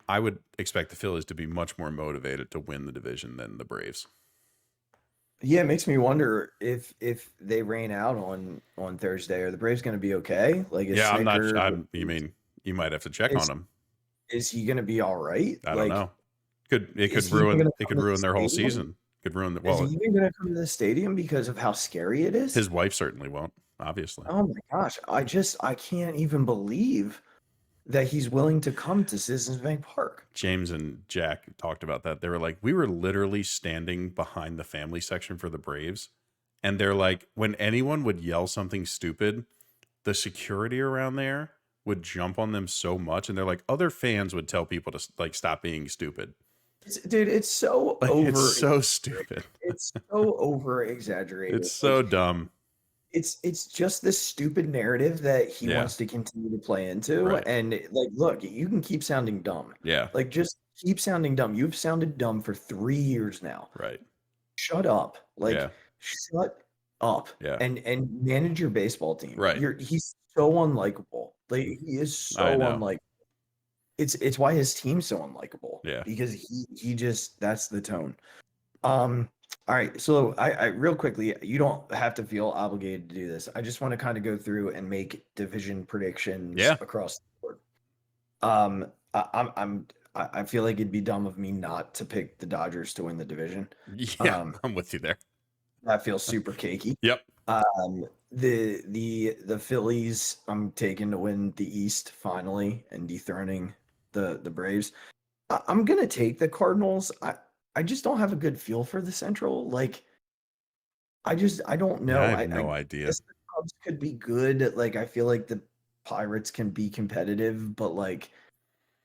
I would expect the Phillies to be much more motivated to win the division than the Braves. Yeah, it makes me wonder if they rain out on Thursday, are the Braves going to be okay? Like, I'm not. You mean you might have to check on him? Is he going to be all right? I don't know. It could ruin their whole season. Could ruin Is he even going to come to the stadium because of how scary it is? His wife certainly won't. Obviously. Oh my gosh, I can't even believe that he's willing to come to Citizens Bank Park. James and Jack talked about that. They were like, we were literally standing behind the family section for the Braves. And they're like, when anyone would yell something stupid, the security around there would jump on them so much. And they're like, other fans would tell people to like stop being stupid. Dude, it's so like, It's so stupid. It's so over exaggerated. It's so dumb. it's just this stupid narrative that he Yeah. wants to continue to play into. Right. And like, look, you can keep sounding dumb. Yeah. Like, just keep sounding dumb. You've sounded dumb for 3 years now. Right. Shut up. Like, Yeah. shut up. Yeah. And manage your baseball team. Right. He's so unlikable. Like, he is so I know. unlikable. It's why his team's so unlikable. Yeah. Because he just, that's the tone. All right, so I real quickly, you don't have to feel obligated to do this. I just want to kind of go through and make division predictions Yeah. across the board. I feel like it'd be dumb of me not to pick the Dodgers to win the division. Yeah, I'm with you there. That feels super cakey. Yep. The Phillies, I'm taking to win the East finally and dethroning the Braves. I'm gonna take the Cardinals. I just don't have a good feel for the Central. Like, I don't know. I have no idea. Guess the Cubs could be good. Like, I feel like the Pirates can be competitive, but like,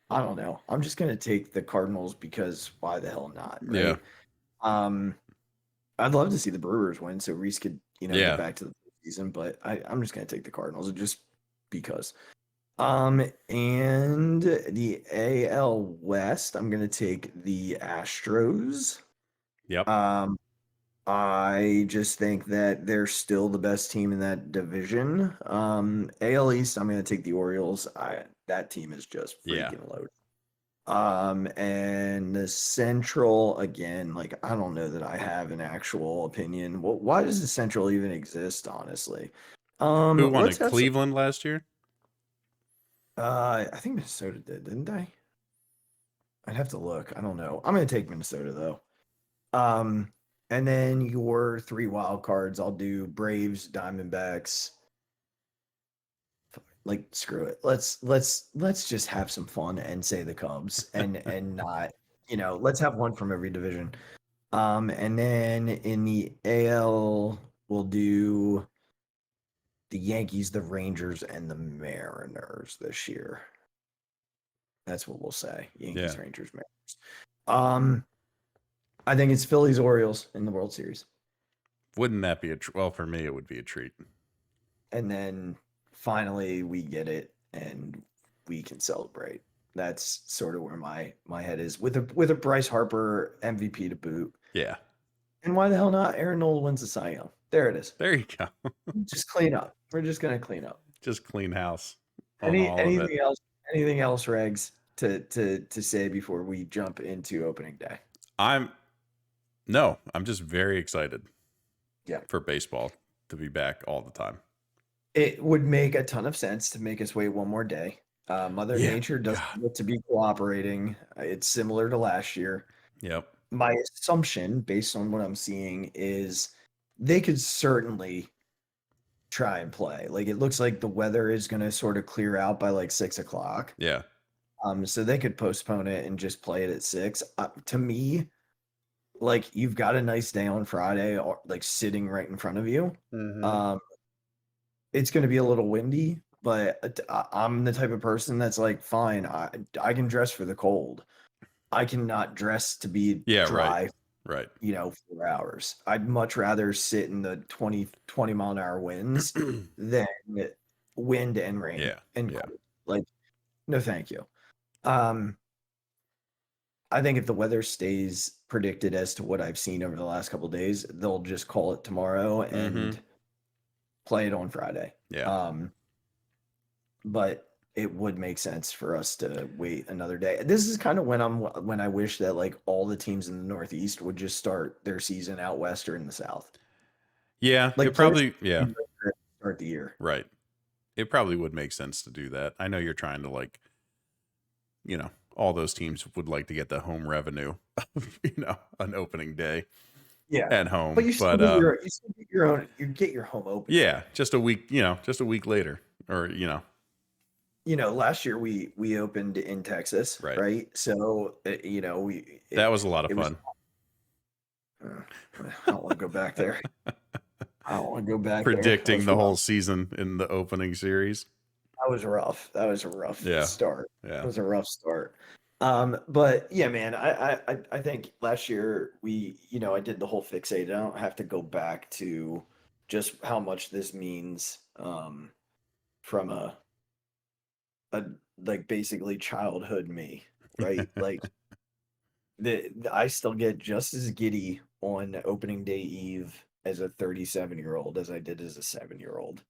I don't know. I'm just gonna take the Cardinals because why the hell not? Right? Yeah. I'd love to see the Brewers win so Reese could, Yeah. get back to the season, but I'm just gonna take the Cardinals just because. And the AL West, I'm gonna take the Astros. Yep. I just think that they're still the best team in that division. AL East, I'm gonna take the Orioles. That team is just freaking loaded. And the Central, again, like, I don't know that I have an actual opinion. Why does the Central even exist, honestly? Who won it? Cleveland last year? I think Minnesota didn't they? I'd have to look. I don't know. I'm gonna take Minnesota though. And then your 3 wild cards, I'll do Braves, Diamondbacks. Like, screw it. Let's just have some fun and say the Cubs and not, let's have one from every division. And then in the AL, we'll do the Yankees, the Rangers, and the Mariners this year. That's what we'll say. Yankees, Rangers, Mariners. I think it's Phillies, Orioles in the World Series. Wouldn't that be well, for me, it would be a treat. And then finally we get it and we can celebrate. That's sort of where my head is with a Bryce Harper MVP to boot. Yeah. And why the hell not? Aaron Nola wins the Cy Young. There it is. There you go. Just clean up. We're just gonna clean up. Just clean house. Anything else? Anything else, Regz, to say before we jump into opening day? I'm just very excited. Yeah. For baseball to be back all the time. It would make a ton of sense to make us wait one more day. Mother Nature doesn't look to be cooperating. It's similar to last year. Yep. My assumption, based on what I'm seeing, is they could certainly try and play. Like, it looks like the weather is going to sort of clear out by like 6 o'clock. Yeah. So they could postpone it and just play it at 6. To me, like, you've got a nice day on Friday, or like sitting right in front of you. Mm-hmm. It's going to be a little windy, but I'm the type of person that's like, fine, I can dress for the cold. I cannot dress to be dry. Right. 4 hours. I'd much rather sit in the 20 mile an hour winds than wind and rain. Yeah. And cold. Like, no, thank you. I think if the weather stays predicted as to what I've seen over the last couple of days, they'll just call it tomorrow and play it on Friday. Yeah. But it would make sense for us to wait another day. This is kind of when I wish that like all the teams in the Northeast would just start their season out west or in the South. Yeah, like it probably start the year. Right. It probably would make sense to do that. I know you're trying to like, all those teams would like to get the home revenue of, an opening day. Yeah, at home. But you still get your own. You get your home open. Yeah, just a week. Just a week later, or last year we opened in Texas, right? So that was a lot of fun. I don't want to go back there. I don't want to go back. Predicting the whole season in the opening series. That was rough. That was a rough start. Yeah, it was a rough start. But yeah, man, I think last year I did the whole Phixated. I don't have to go back to just how much this means from a like basically childhood me, right? Like I still get just as giddy on opening day eve as a 37-year-old as I did as a 7-year-old.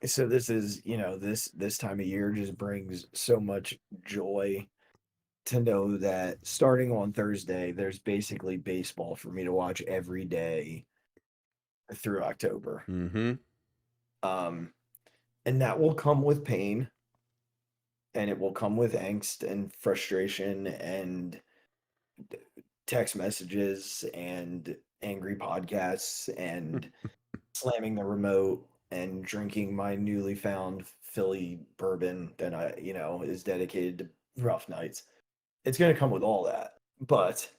So this is, this time of year just brings so much joy to know that starting on Thursday, there's basically baseball for me to watch every day through October. Mm-hmm. And that will come with pain, and it will come with angst and frustration and text messages and angry podcasts and slamming the remote and drinking my newly found Philly bourbon that is dedicated to rough nights. It's going to come with all that, but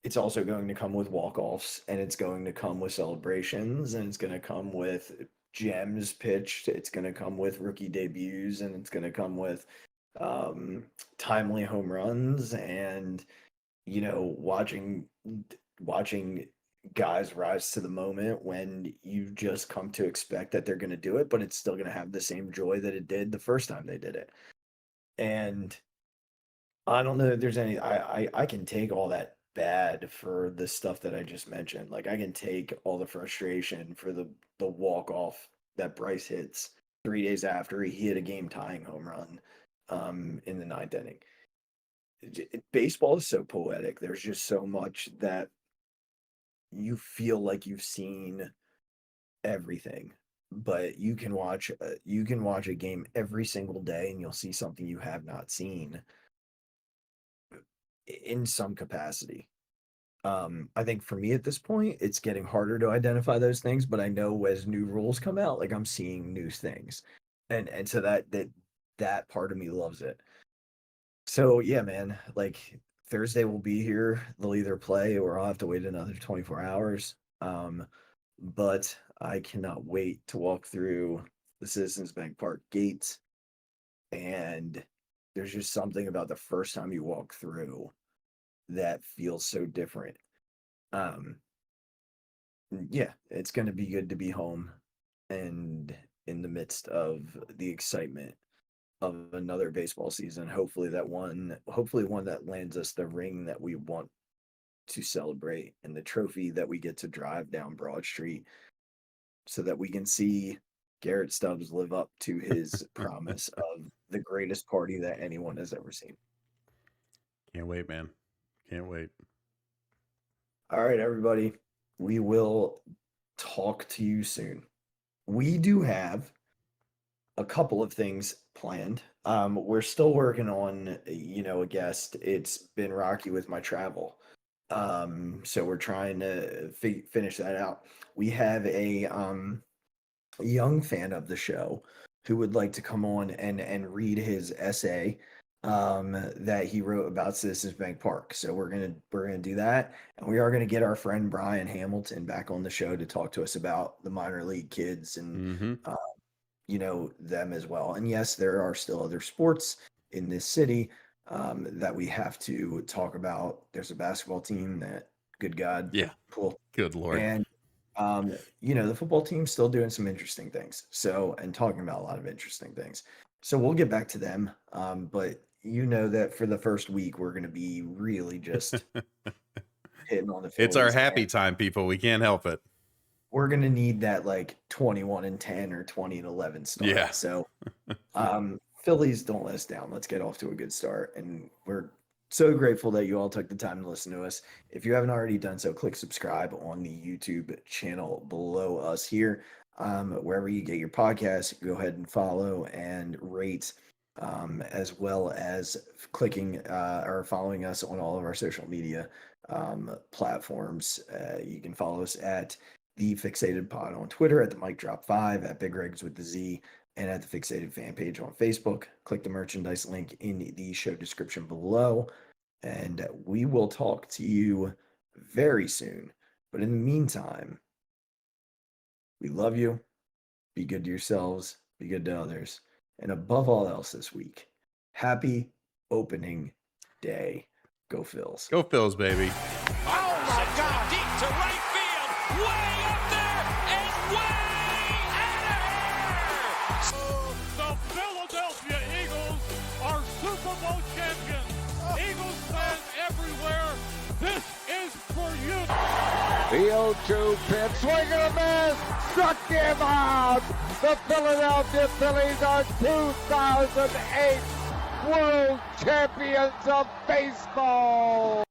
it's also going to come with walk-offs, and it's going to come with celebrations, and it's going to come with gems pitched. It's going to come with rookie debuts, and it's going to come with timely home runs, and watching guys rise to the moment when you just come to expect that they're going to do it, but it's still going to have the same joy that it did the first time they did it. And I don't know that there's any, I can take all that bad for the stuff that I just mentioned. Like I can take all the frustration for the walk off that Bryce hits 3 days after he hit a game tying home run in the 9th inning. Baseball is so poetic. There's just so much that you feel like you've seen everything, but you can watch a game every single day and you'll see something you have not seen in some capacity. I think for me at this point, it's getting harder to identify those things, but I know as new rules come out, like I'm seeing new things. And so that part of me loves it. So yeah, man, like Thursday will be here. They'll either play or I'll have to wait another 24 hours. But I cannot wait to walk through the Citizens Bank Park gates. And there's just something about the first time you walk through that feels so different. Yeah, it's going to be good to be home and in the midst of the excitement of another baseball season. Hopefully one that lands us the ring that we want to celebrate and the trophy that we get to drive down Broad Street so that we can see Garrett Stubbs live up to his promise of the greatest party that anyone has ever seen. Can't wait, man. Can't wait. All right, everybody. We will talk to you soon. We do have a couple of things planned. We're still working on, a guest. It's been rocky with my travel. So we're trying to finish that out. We have a young fan of the show who would like to come on and read his essay that he wrote about Citizens Bank Park. So we're gonna do that, and we are gonna get our friend Brian Hamilton back on the show to talk to us about the minor league kids and them as well. And yes, there are still other sports in this city that we have to talk about. There's a basketball team that, good God, yeah, cool, good Lord, and the football team's still doing some interesting things. So, and talking about a lot of interesting things. So we'll get back to them. But that for the first week, we're going to be really just hitting on the Phillies. It's our happy time, people. We can't help it. We're going to need that like 21-10 or 20-11 start. Yeah. So, Phillies, don't let us down. Let's get off to a good start. And we're so grateful that you all took the time to listen to us. If you haven't already done so, click subscribe on the YouTube channel below us here. Wherever you get your podcasts, go ahead and follow and rate, as well as clicking or following us on all of our social media platforms. You can follow us at the Phixated Pod on Twitter, at the Mic Drop 5, at Big Regz with the Z, and at the Phixated fan page on Facebook. Click the merchandise link in the show description below, and we will talk to you very soon. But in the meantime, we love you. Be good to yourselves. Be good to others. And above all else this week, happy opening day. Go Phils. Go Phils, baby. Oh, my God. Deep to right field. way up there and way out of here. The Philadelphia Eagles are Super Bowl champions. Eagles fans everywhere, this is for you. The 0-2 pitch, swing and a miss, struck him out. The Philadelphia Phillies are 2008 World Champions of Baseball.